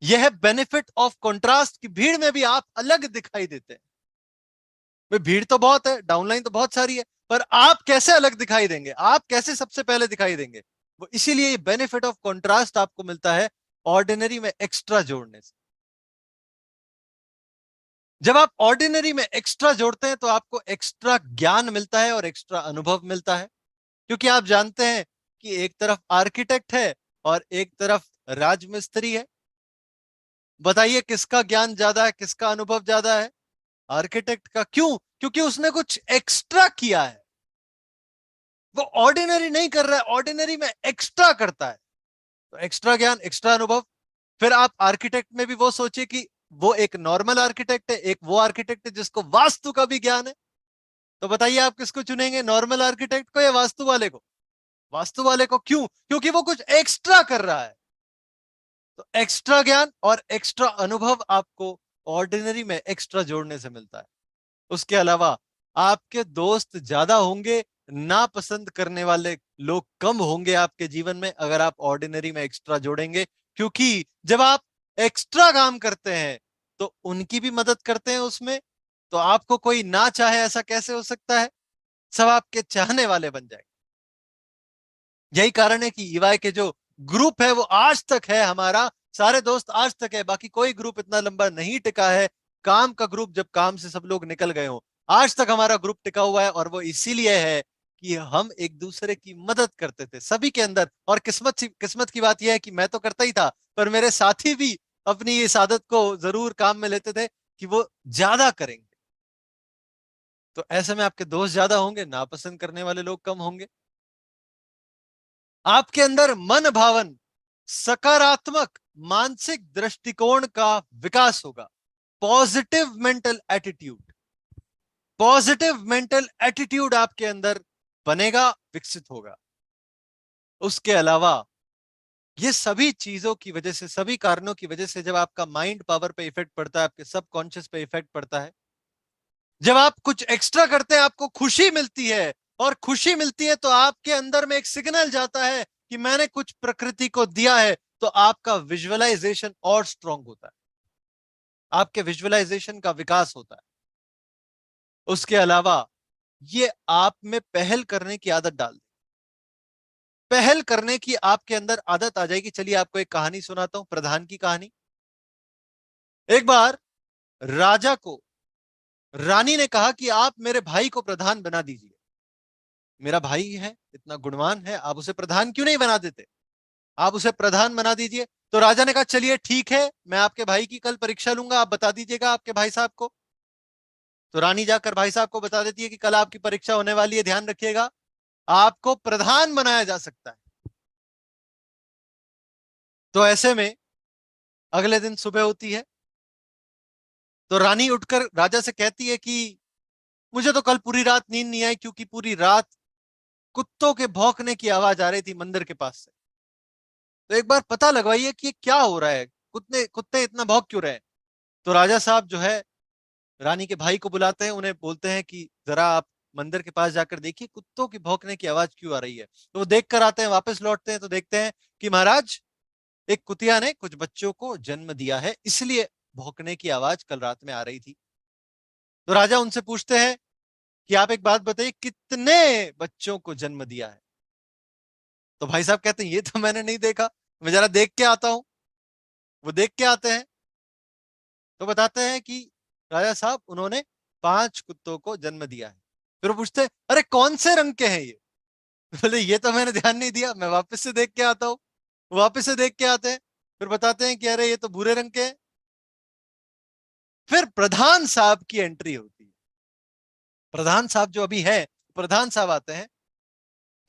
A: यह है बेनिफिट ऑफ कंट्रास्ट कि भीड़ में भी आप अलग दिखाई देते हैं। भाई भीड़ तो बहुत है, डाउनलाइन तो बहुत सारी है, पर आप कैसे अलग दिखाई देंगे, आप कैसे सबसे पहले दिखाई देंगे? वो इसीलिए ये बेनिफिट ऑफ कंट्रास्ट आपको मिलता है ऑर्डिनरी में एक्स्ट्रा जोड़ने से। जब आप ऑर्डिनरी में एक्स्ट्रा जोड़ते हैं तो आपको एक्स्ट्रा ज्ञान मिलता है और एक्स्ट्रा अनुभव मिलता है, क्योंकि आप जानते हैं कि एक तरफ आर्किटेक्ट है और एक तरफ राजमिस्त्री है। बताइए किसका ज्ञान ज्यादा है, किसका अनुभव ज्यादा है? आर्किटेक्ट का। क्यों? क्योंकि उसने कुछ एक्स्ट्रा किया है, वो ऑर्डिनरी नहीं कर रहा है, ऑर्डिनरी में एक्स्ट्रा करता है। तो एक्स्ट्रा ज्ञान, एक्स्ट्रा अनुभव। फिर आप आर्किटेक्ट में भी वो सोचिए कि वो एक नॉर्मल आर्किटेक्ट है, एक वो आर्किटेक्ट है जिसको वास्तु का भी ज्ञान है। तो बताइए आप किसको चुनेंगे, नॉर्मल आर्किटेक्ट को या वास्तु वाले को? वास्तु वाले को। क्यों? क्योंकि वो कुछ एक्स्ट्रा कर रहा है। तो एक्स्ट्रा ज्ञान और एक्स्ट्रा अनुभव आपको ऑर्डिनरी में एक्स्ट्रा जोड़ने से मिलता है। उसके अलावा आपके दोस्त ज्यादा होंगे, नापसंद करने वाले लोग कम होंगे आपके जीवन में, अगर आप ऑर्डिनरी में एक्स्ट्रा जोड़ेंगे। क्योंकि जब आप एक्स्ट्रा काम करते हैं तो उनकी भी मदद करते हैं उसमें, तो आपको कोई ना चाहे ऐसा कैसे हो सकता है? सब आपके चाहने वाले बन जाएंगे। यही कारण है कि ईवाई के जो ग्रुप है वो आज तक है, हमारा सारे दोस्त आज तक है, बाकी कोई ग्रुप इतना लंबा नहीं टिका है। काम का ग्रुप, जब काम से सब लोग निकल गए हो, आज तक हमारा ग्रुप टिका हुआ है। और वो इसीलिए है कि हम एक दूसरे की मदद करते थे सभी के अंदर। और किस्मत की बात यह है कि मैं तो करता ही था, पर मेरे साथी भी अपनी इस आदत को जरूर काम में लेते थे कि वो ज्यादा करेंगे। तो ऐसे में आपके दोस्त ज्यादा होंगे, नापसंद करने वाले लोग कम होंगे। आपके अंदर मन भावन, सकारात्मक मानसिक दृष्टिकोण का विकास होगा। Positive mental attitude, positive mental attitude आपके अंदर बनेगा, विकसित होगा। उसके अलावा ये सभी चीजों की वजह से, सभी कारणों की वजह से, जब आपका माइंड पावर पे इफेक्ट पड़ता है, आपके सबकॉन्शियस पे इफेक्ट पड़ता है। जब आप कुछ एक्स्ट्रा करते हैं आपको खुशी मिलती है, और खुशी मिलती है तो आपके अंदर में एक सिग्नल जाता है कि मैंने कुछ प्रकृति को दिया है। तो आपका विजुअलाइजेशन और स्ट्रांग होता है, आपके विजुअलाइजेशन का विकास होता है। उसके अलावा ये आप में पहल करने की आदत डाल दे, पहल करने की आपके अंदर आदत आ जाएगी। चलिए आपको एक कहानी सुनाता हूं, प्रधान की कहानी। एक बार राजा को रानी ने कहा कि आप मेरे भाई को प्रधान बना दीजिए, मेरा भाई है, इतना गुणवान है, आप उसे प्रधान क्यों नहीं बना देते, आप उसे प्रधान बना दीजिए। तो राजा ने कहा चलिए ठीक है, मैं आपके भाई की कल परीक्षा लूंगा, आप बता दीजिएगा आपके भाई साहब को। तो रानी जाकर भाई साहब को बता देती है कि कल आपकी परीक्षा होने वाली है, ध्यान रखिएगा, आपको प्रधान बनाया जा सकता है। तो ऐसे में अगले दिन सुबह होती है, तो रानी उठकर राजा से कहती है कि मुझे तो कल पूरी रात नींद नहीं आई, क्योंकि पूरी रात कुत्तों के भौंकने की आवाज आ रही थी मंदिर के पास से। तो एक बार पता लगवाइए कि क्या हो रहा है, कुत्ते कुत्ते इतना भौंक क्यों रहे हैं। तो राजा साहब जो है रानी के भाई को बुलाते हैं, उन्हें बोलते हैं कि जरा आप मंदिर के पास जाकर देखिए कुत्तों की भौंकने की आवाज क्यों आ रही है। तो वो देख कर आते हैं, वापस लौटते हैं तो देखते हैं कि महाराज एक कुतिया ने कुछ बच्चों को जन्म दिया है, इसलिए भौंकने की आवाज कल रात में आ रही थी। तो राजा उनसे पूछते हैं कि आप एक बात बताइए, कितने बच्चों को जन्म दिया है। तो भाई साहब कहते हैं ये तो मैंने नहीं देखा, मैं जरा देख के आता हूं। वो देख के आते हैं तो बताते हैं कि राजा साहब उन्होंने 5 कुत्तों को जन्म दिया है। फिर वो पूछते हैं अरे कौन से रंग के हैं ये? बोले ये तो मैंने ध्यान नहीं दिया, मैं वापस से देख के आता हूँ। वापस से देख के आते हैं, फिर बताते हैं कि अरे ये तो भूरे रंग के हैं। फिर प्रधान साहब की एंट्री होती है। प्रधान साहब जो अभी है, प्रधान साहब आते हैं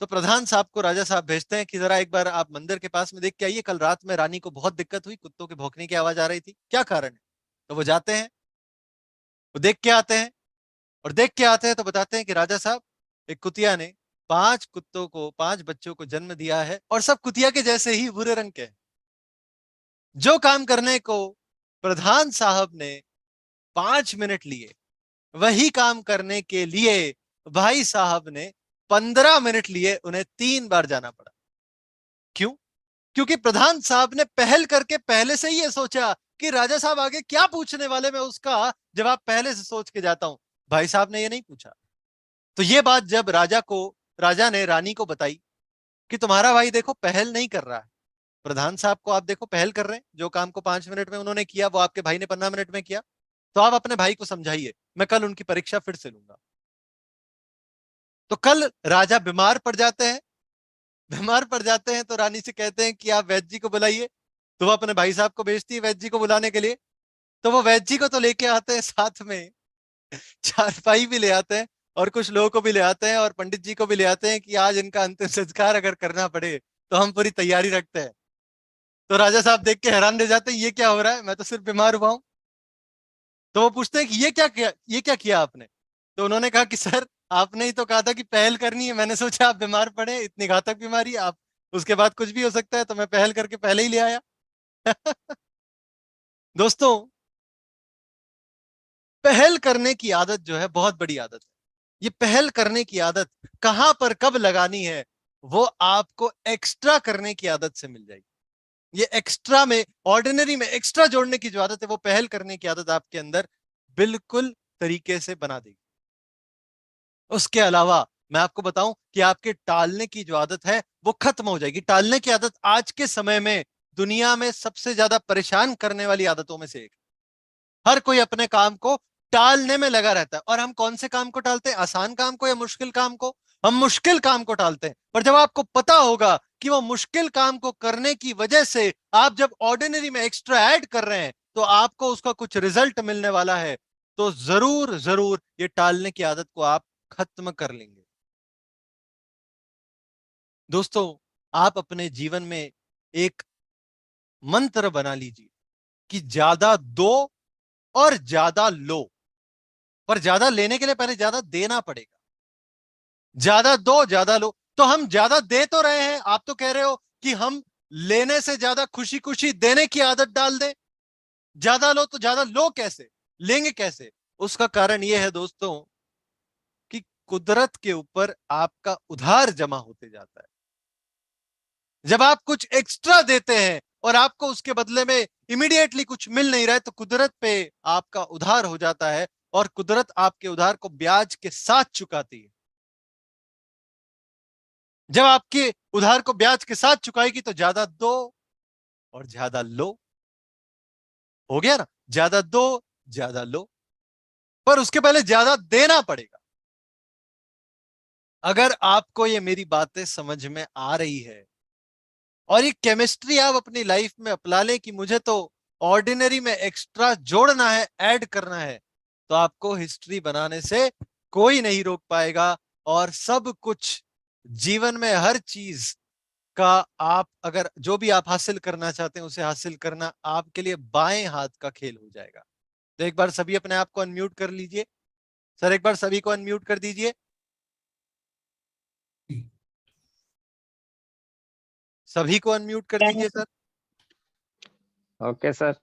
A: तो प्रधान साहब को राजा साहब भेजते हैं कि जरा एक बार आप मंदिर के पास में देख के आइए, कल रात में रानी को बहुत दिक्कत हुई, कुत्तों के भौंकने की आवाज आ रही थी, क्या कारण है। तो वो जाते हैं, वो देख के आते हैं, और देख के आते हैं तो बताते हैं कि राजा साहब, एक कुतिया ने 5 कुत्तों को, 5 बच्चों को जन्म दिया है, और सब कुतिया के जैसे ही भूरे रंग के हैं। जो काम करने को प्रधान साहब ने 5 मिनट लिए, वही काम करने के लिए भाई साहब ने 15 मिनट लिए, उन्हें 3 बार जाना पड़ा। क्यों? क्योंकि प्रधान साहब ने पहल करके पहले से ही ये सोचा कि राजा साहब आगे क्या पूछने वाले, मैं उसका जवाब पहले से सोच के जाता हूं। भाई साहब ने ये नहीं पूछा। तो ये बात जब राजा ने रानी को बताई कि तुम्हारा भाई देखो पहल नहीं कर रहा है, प्रधान साहब को आप देखो पहल कर रहे हैं, जो काम को 5 मिनट में उन्होंने किया वो आपके भाई ने 15 मिनट में किया, तो आप अपने भाई को समझाइए, मैं कल उनकी परीक्षा फिर से लूंगा। तो कल राजा बीमार पड़ जाते हैं, तो रानी से कहते हैं कि आप वैद्य जी को बुलाइए। तो वो अपने भाई साहब को भेजती है वैद्य जी को बुलाने के लिए। तो वो वैद्य जी को तो लेके आते हैं, साथ में चारपाई भी ले आते हैं, और कुछ लोगों को भी ले आते हैं, और पंडित जी को भी ले आते हैं कि आज इनका अंतिम संस्कार अगर करना पड़े तो हम पूरी तैयारी रखते हैं। तो राजा साहब देख के हैरान रह जाते हैं, ये क्या हो रहा है, मैं तो सिर्फ बीमार हुआ हूं। तो वो पूछते हैं कि ये क्या किया आपने। तो उन्होंने कहा कि सर, आपने ही तो कहा था कि पहल करनी है, मैंने सोचा आप बीमार पड़े, इतनी घातक बीमारी, आप उसके बाद कुछ भी हो सकता है, तो मैं पहल करके पहले ही ले आया। दोस्तों, पहल करने की आदत जो है बहुत बड़ी आदत है। ये पहल करने की आदत कहां पर कब लगानी है, वो आपको एक्स्ट्रा करने की आदत से मिल जाएगी। ये एक्स्ट्रा में, ऑर्डिनरी में एक्स्ट्रा जोड़ने की जो आदत है, वो पहल करने की आदत आपके अंदर बिल्कुल तरीके से बना देगी। उसके अलावा मैं आपको बताऊं कि आपके टालने की जो आदत है वो खत्म हो जाएगी। टालने की आदत आज के समय में दुनिया में सबसे ज्यादा परेशान करने वाली आदतों में से एक। हर कोई अपने काम को टालने में लगा रहता है। और हम कौन से काम को टालते हैं? आसान काम को या मुश्किल काम को? हम मुश्किल काम को टालते हैं। पर जब आपको पता होगा कि वो मुश्किल काम को करने की वजह से आप जब ऑर्डिनरी में एक्स्ट्रा ऐड कर रहे हैं तो आपको उसका कुछ रिजल्ट मिलने वाला है, तो जरूर जरूर ये टालने की आदत को आप खत्म कर लेंगे। दोस्तों, आप अपने जीवन में एक मंत्र बना लीजिए कि ज्यादा दो और ज्यादा लो। पर ज्यादा लेने के लिए पहले ज्यादा देना पड़ेगा। ज्यादा दो ज्यादा लो। तो हम ज्यादा दे तो रहे हैं, आप तो कह रहे हो कि हम लेने से ज्यादा खुशी खुशी देने की आदत डाल दें। ज्यादा लो तो ज्यादा लो कैसे, लेंगे कैसे? उसका कारण यह है दोस्तों कि कुदरत के ऊपर आपका उधार जमा होते जाता है। जब आप कुछ एक्स्ट्रा देते हैं और आपको उसके बदले में इमीडिएटली कुछ मिल नहीं रहा है, तो कुदरत पे आपका उधार हो जाता है, और कुदरत आपके उधार को ब्याज के साथ चुकाती है। जब आपके उधार को ब्याज के साथ चुकाएगी तो ज्यादा दो और ज्यादा लो। हो गया ना? ज्यादा दो ज्यादा लो, पर उसके पहले ज्यादा देना पड़ेगा। अगर आपको ये मेरी बातें समझ में आ रही है और ये केमिस्ट्री आप अपनी लाइफ में अपना लें कि मुझे तो ऑर्डिनरी में एक्स्ट्रा जोड़ना है, ऐड करना है, तो आपको हिस्ट्री बनाने से कोई नहीं रोक पाएगा। और सब कुछ जीवन में, हर चीज का आप अगर जो भी आप हासिल करना चाहते हैं उसे हासिल करना आपके लिए बाएं हाथ का खेल हो जाएगा। तो एक बार सभी अपने आप को अनम्यूट कर लीजिए। सर, एक बार सभी को अनम्यूट कर दीजिए। सभी को अनम्यूट कर दीजिए सर।
C: Okay sir.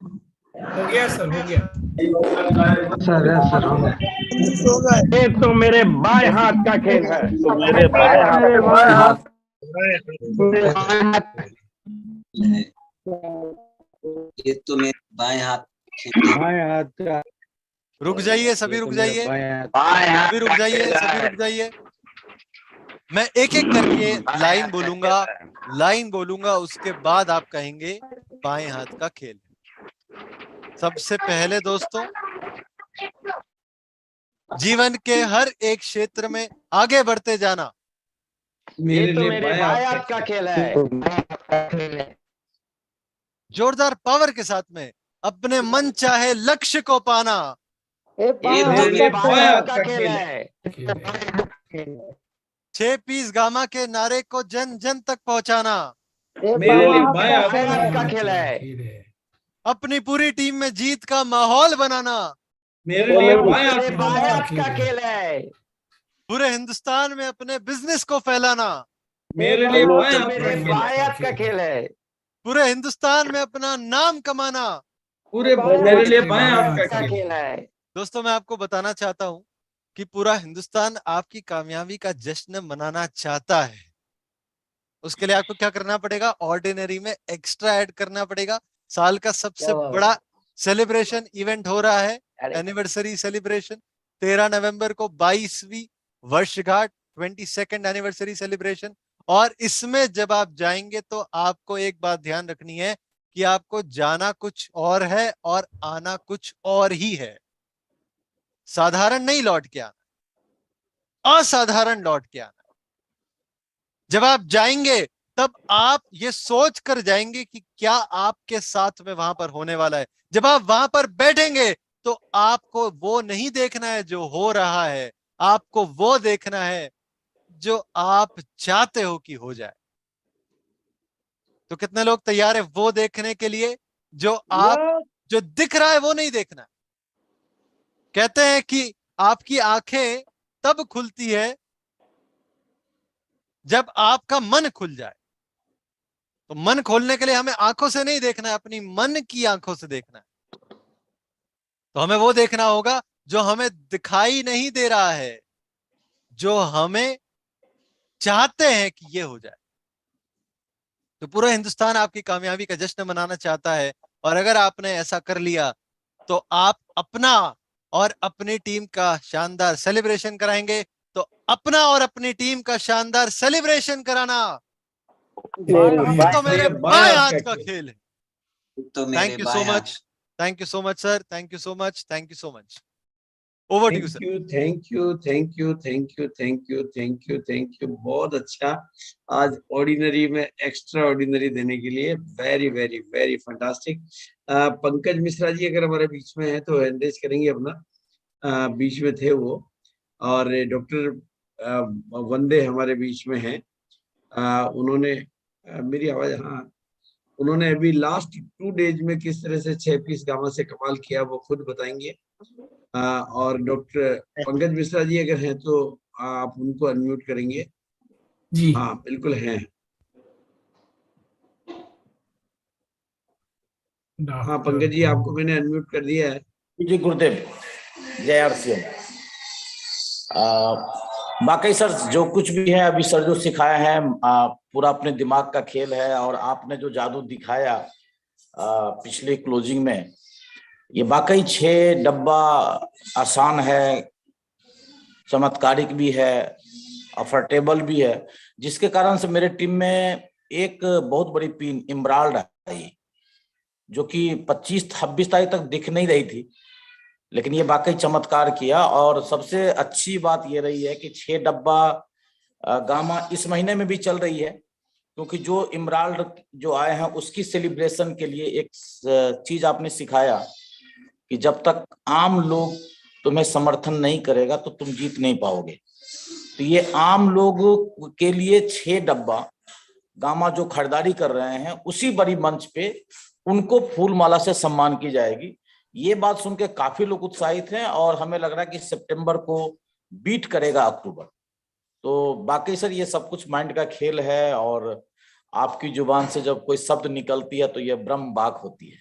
E: हो गया सर, हो गया।
C: ये तो मेरे बाएं हाथ का खेल है। तो मेरे बाएं हाथ
J: ये तो मेरे बाएं हाथ
D: का
A: रुक जाइए, सभी रुक जाइए, सभी रुक जाइए, सभी रुक जाइए। मैं एक एक करके लाइन बोलूंगा, उसके बाद आप कहेंगे बाएं हाथ का खेल। सबसे पहले दोस्तों, जीवन के हर एक क्षेत्र में आगे बढ़ते जाना
C: ये तो मेरे बाएं हाथ का खेल है।
A: जोरदार पावर के साथ में अपने मन चाहे लक्ष्य को पाना
C: ये तो मेरे बाएं हाथ का खेल है।
A: 6 पीस गामा के नारे को जन जन तक पहुंचाना।
C: मेरे लिए बाएं हाथ का खेल है।
A: अपनी पूरी टीम में जीत का माहौल बनाना।
C: मेरे लिए बाएं हाथ का खेल है।
A: पूरे हिंदुस्तान में अपने बिजनेस को फैलाना।
C: मेरे लिए बाएं हाथ का खेल है।
A: पूरे हिंदुस्तान में अपना नाम कमाना।
C: पूरे मेरे लिए बाएं हाथ का खेल है।
A: दोस्तों, मैं आपको बताना चाहता हूं कि पूरा हिंदुस्तान आपकी कामयाबी का जश्न मनाना चाहता है। उसके लिए आपको क्या करना पड़ेगा? ऑर्डिनरी में एक्स्ट्रा ऐड करना पड़ेगा। साल का सबसे बड़ा सेलिब्रेशन इवेंट हो रहा है, एनिवर्सरी सेलिब्रेशन। 13 नवंबर को 22वीं वर्षगांठ, 22nd एनिवर्सरी सेलिब्रेशन। और इसमें जब आप जाएंगे तो आपको एक बात ध्यान रखनी है कि आपको जाना कुछ और है और आना कुछ और ही है। साधारण नहीं लौट के आना, असाधारण लौट के आना। जब आप जाएंगे तब आप ये सोच कर जाएंगे कि क्या आपके साथ में वहां पर होने वाला है। जब आप वहां पर बैठेंगे तो आपको वो नहीं देखना है जो हो रहा है, आपको वो देखना है जो आप चाहते हो कि हो जाए। तो कितने लोग तैयार है वो देखने के लिए? जो दिख रहा है वो नहीं देखना। कहते हैं कि आपकी आंखें तब खुलती है जब आपका मन खुल जाए। तो मन खोलने के लिए हमें आंखों से नहीं देखना है, अपनी मन की आंखों से देखना है। तो हमें वो देखना होगा जो हमें दिखाई नहीं दे रहा है, जो हमें चाहते हैं कि ये हो जाए। तो पूरा हिंदुस्तान आपकी कामयाबी का जश्न मनाना चाहता है। और अगर आपने ऐसा कर लिया तो आप अपना और अपनी टीम का शानदार सेलिब्रेशन कराएंगे। तो अपना और अपनी टीम का शानदार सेलिब्रेशन कराना तो मेरे बाएं हाथ का खेल है।
J: तो मेरे
A: thank you so much, thank you so much sir, thank you so much, thank you so much. Over to you sir.
C: Thank you, thank you, thank you, thank you, thank you, thank you. बहुत अच्छा, आज ordinary में extra ordinary देने के लिए very very very fantastic. Pankaj Mishra ji अगर हमारे बीच में है तो हैंड रेज करेंगे अपना। बीच में थे वो। और डॉक्टर वंदे हमारे बीच में हैं। उन्होंने मेरी आवाज, हाँ, उन्होंने अभी लास्ट 2 डेज में किस तरह से 6 पीस गामा से कमाल किया वो खुद बताएंगे। और डॉक्टर पंकज मिश्रा जी अगर हैं तो आप उनको अनम्यूट करेंगे जी। हाँ बिल्कुल हैं। हाँ पंकज जी, आपको मैंने अनम्यूट कर दिया है
K: जी। गुरुदेव, जय आरसीएम। बाकी सर जो कुछ भी है अभी सर जो सिखाया है पूरा अपने दिमाग का खेल है। और आपने जो जादू दिखाया पिछले क्लोजिंग में, ये वाकई 6 डब्बा आसान है, चमत्कारिक भी है, अफोर्डेबल भी है, जिसके कारण से मेरे टीम में एक बहुत बड़ी पिन इमराल्ड आई जो कि 25-26 तारीख तक दिख नहीं रही थी, लेकिन ये वाकई चमत्कार किया। और सबसे अच्छी बात ये रही है कि 6 डब्बा गामा इस महीने में भी चल रही है, क्योंकि जो इमराल्ड जो आए हैं उसकी सेलिब्रेशन के लिए एक चीज आपने सिखाया कि जब तक आम लोग तुम्हें समर्थन नहीं करेगा तो तुम जीत नहीं पाओगे। तो ये आम लोगों के लिए 6 डब्बा गामा जो खरीदारी कर रहे हैं उसी बड़ी मंच पे उनको फूल माला से सम्मान की जाएगी। ये बात सुन के काफी लोग उत्साहित हैं और हमें लग रहा है कि सितंबर को बीट करेगा अक्टूबर। तो बाकी सर ये सब कुछ माइंड का खेल है और आपकी जुबान से जब कोई शब्द निकलती है तो ये ब्रह्म बाक होती है।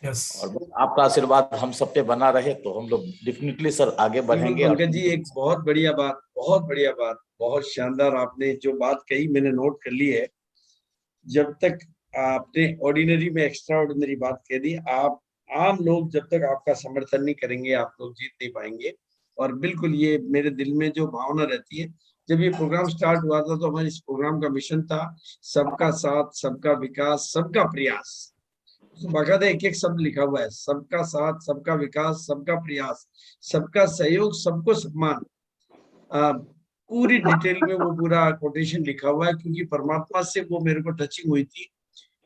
K: और आपका आशीर्वाद हम सब पे बना रहे तो हम लोग डेफिनेटली सर आगे बढ़ेंगे।
C: पंकज जी एक बहुत बढ़िया बात, बहुत बढ़िया बात, बहुत शानदार आपने जो बात कही मैंने नोट कर ली है। जब तक आपने ऑर्डिनरी में एक्स्ट्रा ऑर्डिनरी बात कह दी, आप आम लोग जब तक आपका समर्थन नहीं करेंगे आप लोग जीत नहीं पाएंगे। और बिल्कुल ये मेरे दिल में जो भावना रहती है, जब ये प्रोग्राम स्टार्ट हुआ था तो हमारे इस प्रोग्राम का मिशन था सबका साथ, सबका विकास, सबका प्रयास। तो बाकायदा एक एक शब्द लिखा हुआ है, सबका साथ, सबका विकास, सबका प्रयास, सबका सहयोग, सबको सम्मान। पूरी डिटेल में वो पूरा कोटेशन लिखा हुआ है, क्योंकि परमात्मा से वो मेरे को टचिंग हुई थी।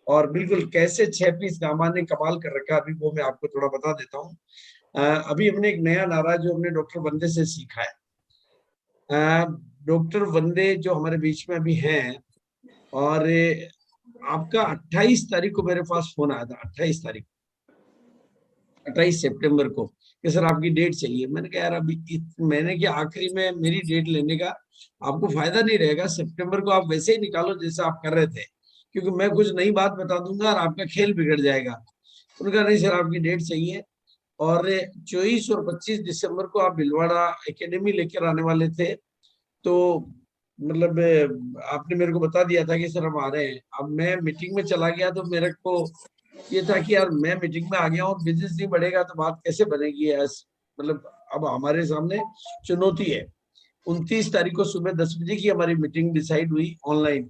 C: और बिल्कुल कैसे 6 पीस गामा ने कमाल कर रखा, अभी वो मैं आपको थोड़ा बता देता हूँ। अभी हमने एक नया नारा जो हमने डॉक्टर वंदे से सीखा है, डॉक्टर वंदे जो हमारे बीच में अभी हैं, और आपका 28 तारीख को मेरे पास फोन आया था, 28 सितंबर को, कि सर आपकी डेट चाहिए। मैंने कहा यार अभी मैंने क्या आखिरी में मेरी डेट लेने का आपको फायदा नहीं रहेगा, सितंबर को आप वैसे ही निकालो जैसे आप कर रहे थे, क्योंकि मैं कुछ नई बात बता दूंगा और आपका खेल बिगड़ जाएगा। उनका नहीं सर आपकी डेट चाहिए, और 24 और 25 दिसंबर को आप भिलवाड़ा एकेडमी लेकर आने वाले थे, तो मतलब आपने मेरे को बता दिया था कि सर हम आ रहे हैं। अब मैं मीटिंग में चला गया तो मेरे को ये था कि यार मैं मीटिंग में आ गया और बिजनेस नहीं बढ़ेगा तो बात कैसे बनेगी। मतलब अब हमारे सामने चुनौती है। 29 तारीख को सुबह 10 बजे की हमारी मीटिंग डिसाइड हुई ऑनलाइन,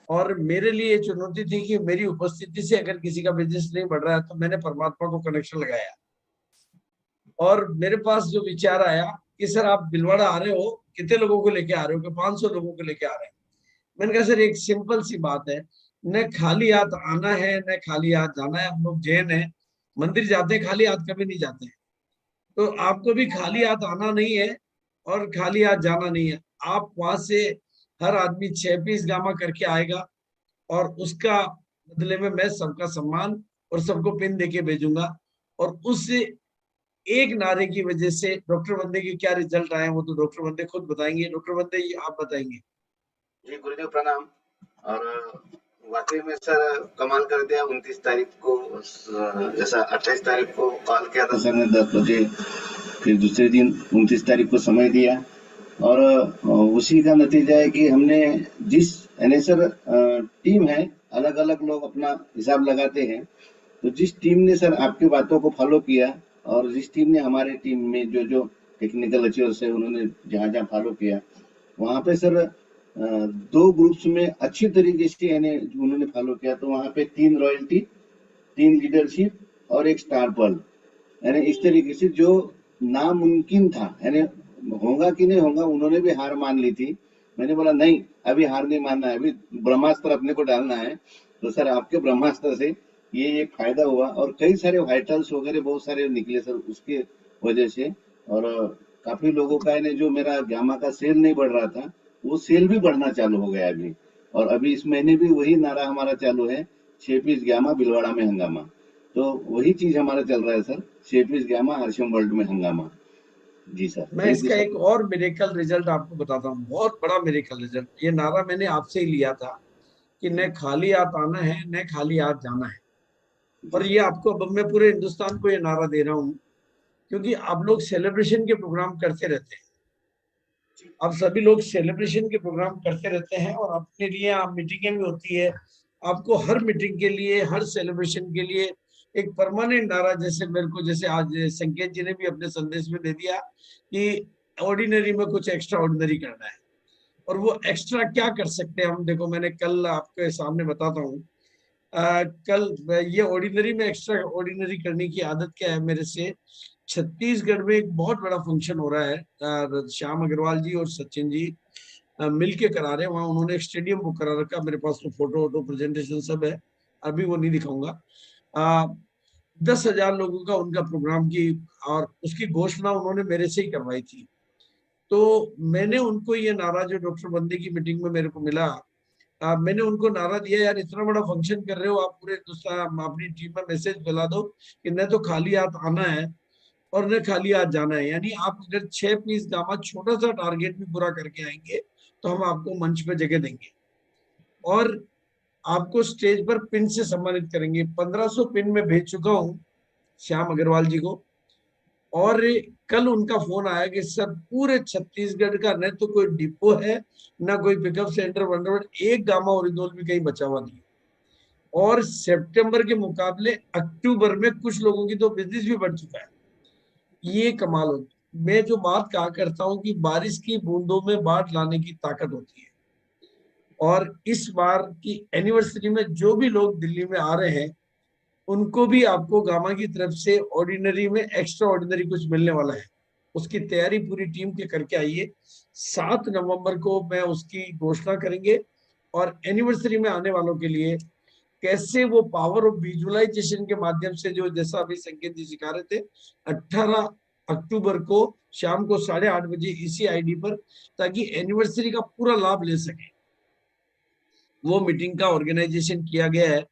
C: और मेरे लिए चुनौती थी कि मेरी उपस्थिति से अगर किसी का बिजनेस नहीं बढ़ रहा है तो मैंने परमात्मा को कनेक्शन लगाया, और मेरे पास जो विचार आया कि सर आप भिलवाड़ा आ रहे हो, कितने लोगों को लेके आ रहे हो? कि 500 लोगों को लेके आ रहे हैं। मैंने कहा सर एक सिंपल सी बात है, न खाली हाथ आना है न खाली हाथ जाना है। हम लोग जैन है, मंदिर जाते हैं खाली हाथ कभी नहीं जाते हैं, तो आपको भी खाली हाथ आना नहीं है और खाली हाथ जाना नहीं है। आप वहां से हर आदमी 6 पीस गामा करके आएगा, और उसका बदले में मैं सबका सम्मान और सबको पिन देके भेजूंगा। और उस एक नारे की वजह से डॉक्टर वंदे के क्या रिजल्ट आए वो तो डॉक्टर वंदे खुद बताएंगे। डॉक्टर वंदे ये आप बताएंगे।
L: जी गुरुदेव प्रणाम। और वाकई में सर कमाल कर दिया। 29 तारीख को जैसा 28 तारीख को कॉल किया था सर ने 10 बजे, फिर दूसरे दिन 29 तारीख को समय दिया, और उसी का नतीजा है कि हमने जिस सर टीम है, अलग अलग लोग अपना हिसाब लगाते हैं, तो जिस टीम ने सर आपकी बातों को फॉलो किया और जिस टीम ने हमारे टीम में जो जो टेक्निकल अचीवर्स है उन्होंने जहाँ जहाँ फॉलो किया, वहाँ पे सर 2 ग्रुप्स में अच्छी तरीके से उन्होंने फॉलो किया। तो वहाँ पे 3 रॉयल्टी, 3 लीडरशिप और 1 स्टार पर्ल, यानी इस तरीके से जो नामुमकिन था, यानी होगा कि नहीं होगा, उन्होंने भी हार मान ली थी। मैंने बोला नहीं अभी हार नहीं मानना है, अभी ब्रह्मास्त्र अपने को डालना है। तो सर आपके ब्रह्मास्त्र से ये एक फायदा हुआ, और कई सारे वाइटल्स वगैरह बहुत सारे निकले सर उसके वजह से। और काफी लोगों का है जो मेरा गामा का सेल नहीं बढ़ रहा था, वो सेल भी बढ़ना चालू हो गया अभी। और अभी इस महीने भी वही नारा हमारा चालू है, 6 पीस गामा भिलवाड़ा में हंगामा। तो वही चीज हमारा चल रहा है सर, 6 पीस गामा हर्षम वर्ल्ड में हंगामा। जी सर।
C: मैं इसका एक और मिरेकल रिजल्ट आपको बताता हूँ, बहुत बड़ा मिरेकल रिजल्ट। ये नारा मैंने आपसे ही लिया था कि न खाली हाथ आना है न खाली हाथ जाना है, और ये आपको अब मैं पूरे हिंदुस्तान को ये नारा दे रहा हूँ, क्योंकि आप लोग सेलिब्रेशन के प्रोग्राम करते रहते हैं। आप सभी लोग सेलिब्रेशन के प्रोग्राम करते रहते हैं, और अपने लिए आप मीटिंगें भी होती है। आपको हर मीटिंग के लिए, हर सेलिब्रेशन के लिए एक परमानेंट नारा, जैसे मेरे को, जैसे आज संकेत जी ने भी अपने संदेश में दे दिया कि ऑर्डिनरी में कुछ एक्स्ट्रा ऑर्डिनरी करना है। और वो एक्स्ट्रा क्या कर सकते हैं हम, देखो मैंने कल आपके सामने बताता हूँ। कल ये ऑर्डिनरी में एक्स्ट्रा ऑर्डिनरी करने की आदत क्या है मेरे से। छत्तीसगढ़ में एक बहुत बड़ा फंक्शन हो रहा है, श्याम अग्रवाल जी और सचिन जी मिलके करा रहे हैं। वहाँ उन्होंने एक स्टेडियम बुक करा रखा, मेरे पास तो फोटो वोटो प्रेजेंटेशन सब है, अभी वो नहीं दिखाऊंगा। 10,000 लोगों का उनका प्रोग्राम की, और उसकी घोषणा उन्होंने मेरे से ही करवाई थी। तो मैंने उनको ये नारा, जो डॉक्टर वंदे की मीटिंग में मेरे को मिला, मैंने उनको नारा दिया, यार इतना बड़ा फंक्शन कर रहे हो आप, पूरे हिंदुस्तान अपनी टीम में मैसेज फैला दो कि न तो खाली हाथ आना है और न खाली हाथ जाना है। यानी आप अगर 6 पीस गामा छोटा सा टारगेट भी पूरा करके आएंगे तो हम आपको मंच पे जगह देंगे, और आपको स्टेज पर पिन से सम्मानित करेंगे। 1500 पिन में भेज चुका हूँ श्याम अग्रवाल जी को, और कल उनका फोन आया कि सर पूरे छत्तीसगढ़ का न तो कोई डिपो है, न कोई पिकअप सेंटर बन रहा है, एक गामा ओरिजिनल भी कहीं बचा हुआ नहीं। और सितंबर के मुकाबले अक्टूबर में कुछ लोगों की तो बिजनेस भी बढ़ चुका है। ये कमाल होती है। मैं जो बात कहा करता हूँ कि बारिश की बूंदों में बाढ़ लाने की ताकत होती है, और इस बार की एनिवर्सरी में जो भी लोग दिल्ली में आ रहे हैं उनको भी आपको गामा की तरफ से ऑर्डिनरी में एक्स्ट्रा ऑर्डिनरी कुछ मिलने वाला है। उसकी तैयारी पूरी टीम के करके आइए। 7 नवंबर को मैं उसकी घोषणा करेंगे, और एनिवर्सरी में आने वालों के लिए कैसे वो पावर ऑफ विजुअलाइजेशन के माध्यम से, जो जैसा अभी संकेत जी सिखा रहे थे, 18 अक्टूबर को शाम को 8:30 बजे इसी आईडी पर, ताकि एनिवर्सरी का पूरा लाभ ले सके। वो मीटिंग का ऑर्गेनाइजेशन किया गया है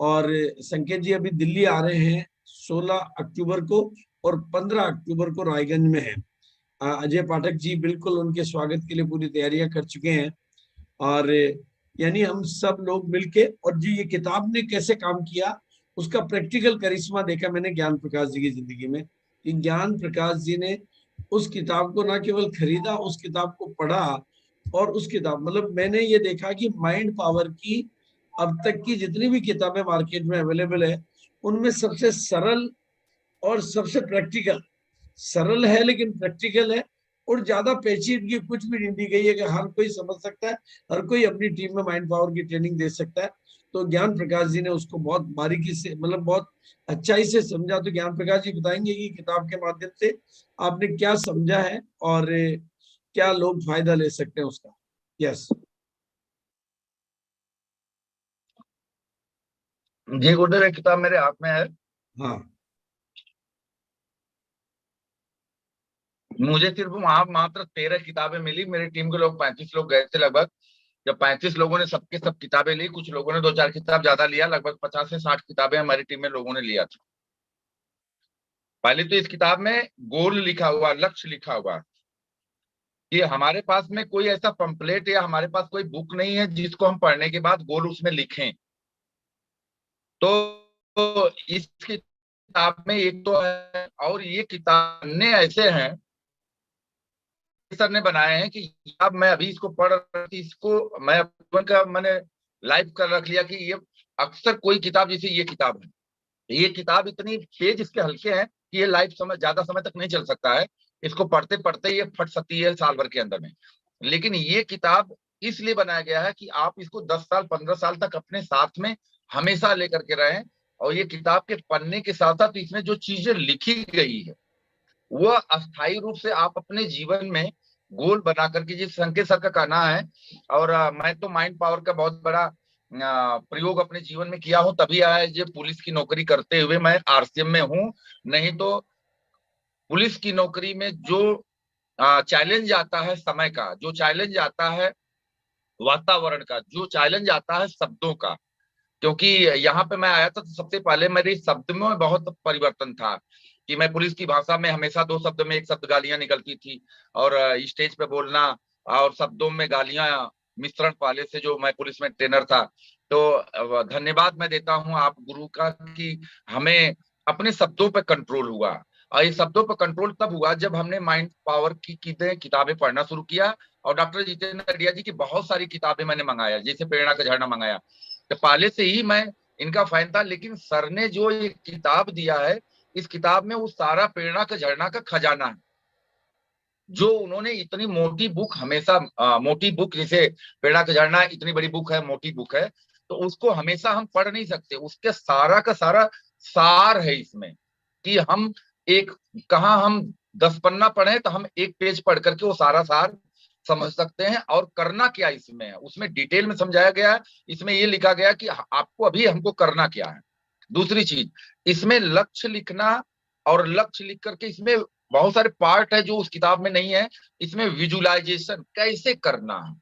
C: और संकेत जी अभी दिल्ली आ रहे हैं 16 अक्टूबर को और 15 अक्टूबर को रायगंज में है। अजय पाठक जी बिल्कुल उनके स्वागत के लिए पूरी तैयारियां कर चुके हैं। और यानी हम सब लोग मिलके, और जी ये किताब ने कैसे काम किया उसका प्रैक्टिकल करिश्मा देखा मैंने ज्ञान प्रकाश जी की जिंदगी में, कि ज्ञान प्रकाश जी ने उस किताब को ना केवल खरीदा, उस किताब को पढ़ा, और उस किताब मतलब मैंने ये देखा कि माइंड पावर की अब तक की जितनी भी किताबें मार्केट में अवेलेबल है उनमें सबसे सरल और सबसे प्रैक्टिकल, सरल है लेकिन प्रैक्टिकल है, और ज्यादा पेचीदगी कुछ भी नहीं दी गई है कि हर कोई समझ सकता है, हर कोई अपनी टीम में माइंड पावर की ट्रेनिंग दे सकता है। तो ज्ञान प्रकाश जी ने उसको बहुत बारीकी से मतलब बहुत अच्छाई से समझा। तो ज्ञान प्रकाश जी बताएंगे कि किताब के माध्यम से आपने क्या समझा है और क्या लोग फायदा ले सकते हैं उसका। यस
M: जी गुरुदेव, एक किताब मेरे हाथ में है।
C: हाँ,
M: मुझे सिर्फ वहां मात्र 13 किताबें मिली। मेरी टीम के लोग 35 लोग गए थे लगभग। जब 35 लोगों ने सबके सब किताबें ली, कुछ लोगों ने 2-4 किताब ज्यादा लिया, लगभग 50 से 60 किताबें हमारी टीम में लोगों ने लिया था। पहले तो इस किताब में गोल लिखा हुआ, लक्ष्य लिखा हुआ, कि हमारे पास में कोई ऐसा पंपलेट या हमारे पास कोई बुक नहीं है जिसको हम पढ़ने के बाद गोल उसमें लिखें। तो इस किताब में एक तो है, और ये किताब ने ऐसे हैं सर ने बनाए हैं कि अब मैं अभी इसको पढ़ रहा थी, इसको मैं मैंने लाइव कर रख लिया कि ये अक्सर कोई किताब जैसे ये किताब है, ये किताब इतनी पेज इसके हल्के हैं कि ये लाइव समय ज्यादा समय तक नहीं चल सकता है। इसको पढ़ते पढ़ते ये फट सकती है साल भर के अंदर में। लेकिन ये किताब इसलिए बनाया गया है कि आप इसको 10 साल 15 साल तक अपने साथ में हमेशा लेकर के रहें। और ये किताब के पढ़ने के साथ साथ इसमें जो चीजें लिखी गई है वो अस्थायी रूप से आप अपने जीवन में गोल बना करके, जिस संकेत सर का कहना है, और मैं तो माइंड पावर का बहुत बड़ा प्रयोग अपने जीवन में किया हूं, तभी आया जो पुलिस की नौकरी करते हुए मैं आरसीएम में हूं। नहीं तो पुलिस की नौकरी में जो चैलेंज आता है समय का, जो चैलेंज आता है वातावरण का, जो चैलेंज आता है शब्दों का, क्योंकि यहाँ पे मैं आया था तो सबसे पहले मेरे शब्द में बहुत परिवर्तन था कि मैं पुलिस की भाषा में हमेशा 2 शब्द में 1 शब्द गालियां निकलती थी, और स्टेज पे बोलना और शब्दों में गालियां मिश्रण पहले से जो मैं पुलिस में ट्रेनर था। तो धन्यवाद मैं देता हूं आप गुरु का कि हमें अपने शब्दों पे कंट्रोल हुआ। और ये शब्दों पर कंट्रोल तब हुआ जब हमने माइंड पावर की किताबें पढ़ना शुरू किया। और डॉक्टर जितेंद्र रेड्डी जी की बहुत सारी किताबें मैंने मंगाया, जैसे प्रेरणा का झरना मंगाया। तो पहले से ही मैं इनका फैन था, लेकिन सर ने जो ये किताब दिया है, इस किताब में वो सारा प्रेरणा का झरना का खजाना है। जो उन्होंने इतनी मोटी बुक, हमेशा मोटी बुक, जैसे प्रेरणा का झरना इतनी बड़ी बुक है, मोटी बुक है, तो उसको हमेशा हम पढ़ नहीं सकते। उसके सारा का सारा सार है इसमें, कि हम एक कहाँ हम 10 पन्ना पढ़े तो हम 1 पेज पढ़ करके वो सारा सार समझ सकते हैं। और करना क्या इसमें है, उसमें डिटेल में समझाया गया है। इसमें ये लिखा गया कि आपको अभी हमको करना क्या है। दूसरी चीज, इसमें लक्ष्य लिखना, और लक्ष्य लिख करके इसमें बहुत सारे पार्ट है जो उस किताब में नहीं है। इसमें विजुअलाइजेशन कैसे करना है,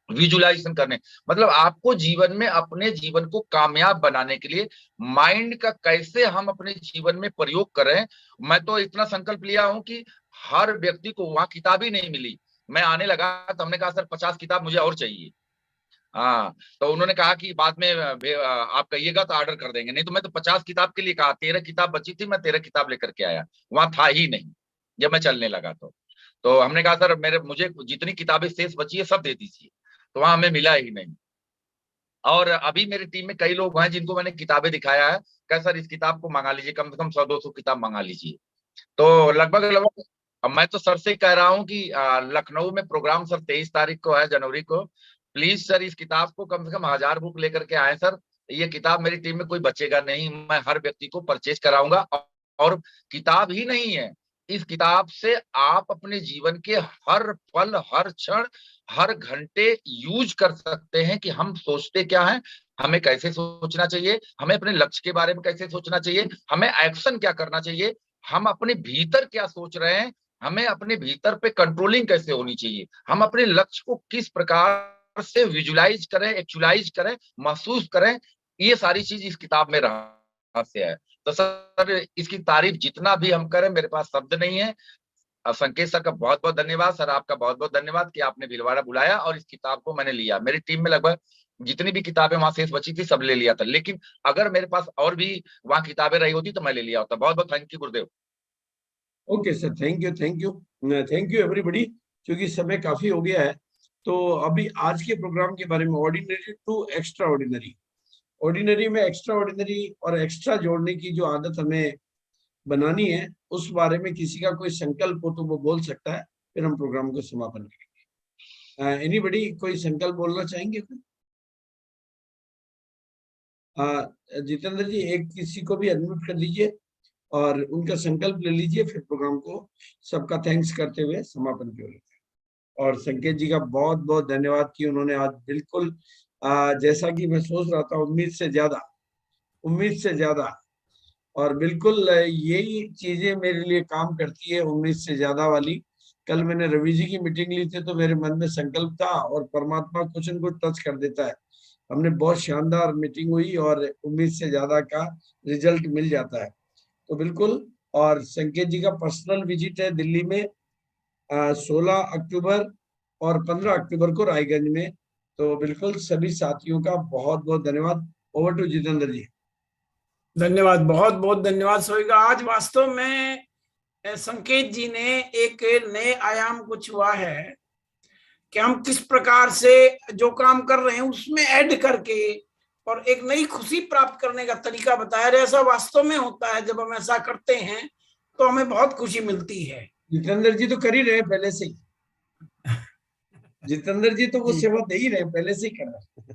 M: विजुअलाइजेशन करने मतलब आपको जीवन में अपने जीवन को कामयाब बनाने के लिए माइंड का कैसे हम अपने जीवन में प्रयोग करें। मैं तो इतना संकल्प लिया हूं कि हर व्यक्ति को, वहां किताब ही नहीं मिली, मैं आने लगा तो हमने कहा सर 50 किताब मुझे और चाहिए। हाँ, तो उन्होंने कहा कि बाद में आप कहिएगा तो ऑर्डर कर देंगे। नहीं तो मैं तो 50 किताब के लिए कहा, 13 किताब बची थी, मैं 13 किताब लेकर के आया, वहां था ही नहीं जब मैं चलने लगा। तो हमने कहा सर मुझे जितनी किताबें शेष बची है सब दे दीजिए, तो वहां हमें मिला ही नहीं। और अभी मेरी टीम में कई लोग हैं जिनको मैंने किताबें दिखाया है, कहा सर इस किताब को मंगा लीजिए, कम से कम 100-200 किताब मंगा लीजिए। तो लगभग मैं तो सर से कह रहा हूं कि लखनऊ में प्रोग्राम सर 23 तारीख को है, जनवरी को। प्लीज सर इस किताब को कम से कम 1000 बुक लेकर के आए सर। ये किताब मेरी टीम में कोई बचेगा नहीं, मैं हर व्यक्ति को परचेज कराऊंगा। और किताब ही नहीं है, इस किताब से आप अपने जीवन के हर पल, हर क्षण, हर घंटे यूज कर सकते हैं कि हम सोचते क्या हैं, हमें कैसे सोचना चाहिए, हमें अपने लक्ष्य के बारे में कैसे सोचना चाहिए, हमें एक्शन क्या करना चाहिए, हम अपने भीतर क्या सोच रहे हैं, हमें अपने भीतर पे कंट्रोलिंग कैसे होनी चाहिए, हम अपने लक्ष्य को किस प्रकार से विजुलाइज करें, एक्चुअलाइज करें, महसूस करें, ये सारी चीज इस किताब में रहस्य है। तो सर इसकी तारीफ जितना भी हम करें मेरे पास शब्द नहीं है। संकेत सर का बहुत बहुत धन्यवाद, सर आपका बहुत बहुत धन्यवाद कि आपने भीलवाड़ा बुलाया और इस किताब को मैंने लिया। मेरी टीम में लगभग जितनी भी किताबें वहां शेष बची थी सब ले लिया था, लेकिन अगर मेरे पास और भी वहां किताबें रही होती तो मैं ले लिया होता। बहुत बहुत thank you Gurudev.
C: Okay sir, thank you, thank you, thank you everybody. क्योंकि समय काफी हो गया है, तो अभी आज के प्रोग्राम के बारे में ordinary to extraordinary, ordinary में एक्स्ट्रा ऑर्डिनरी और एक्स्ट्रा जोड़ने की जो आदत हमें बनानी है, उस बारे में किसी का कोई संकल्प हो तो वो बोल सकता है, फिर हम प्रोग्राम को समापन करेंगे। एनीबॉडी कोई संकल्प बोलना चाहेंगे? जितेंद्र जी एक किसी को भी अनम्यूट कर लीजिए और उनका संकल्प ले लीजिए, फिर प्रोग्राम को सबका थैंक्स करते हुए समापन की ओर लेते हैं। और संकेत जी का बहुत बहुत धन्यवाद कि उन्होंने आज बिल्कुल जैसा कि मैं सोच रहा था उम्मीद से ज्यादा और बिल्कुल यही चीजें मेरे लिए काम करती है, उम्मीद से ज्यादा वाली। कल मैंने रवि जी की मीटिंग ली थी तो मेरे मन में संकल्प था और परमात्मा कुछ न कुछ टच कर देता है। हमने बहुत शानदार मीटिंग हुई और उम्मीद से ज्यादा का रिजल्ट मिल जाता है। तो बिल्कुल, और संकेत जी का पर्सनल विजिट है दिल्ली में 16 अक्टूबर और 15 अक्टूबर को रायगंज में। तो बिल्कुल सभी साथियों का बहुत बहुत धन्यवाद। ओवर टू जितेंद्र जी।
N: धन्यवाद, बहुत बहुत धन्यवाद सोएगा। आज वास्तव में संकेत जी ने एक नए आयाम को छुआ है कि हम किस प्रकार से जो काम कर रहे हैं उसमें ऐड करके और एक नई खुशी प्राप्त करने का तरीका बताया। ऐसा वास्तव में होता है, जब हम ऐसा करते हैं तो हमें बहुत खुशी मिलती है।
C: जितेंद्र जी तो कर ही रहे पहले से ही। जितेंद्र जी तो वो सेवा दे ही रहे पहले से ही कर रहे।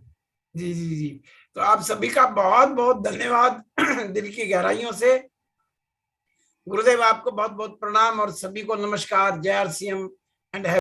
N: जी जी जी, तो आप सभी का बहुत बहुत धन्यवाद दिल की गहराइयों से। गुरुदेव आपको बहुत बहुत प्रणाम और सभी को नमस्कार। जय RCM एंड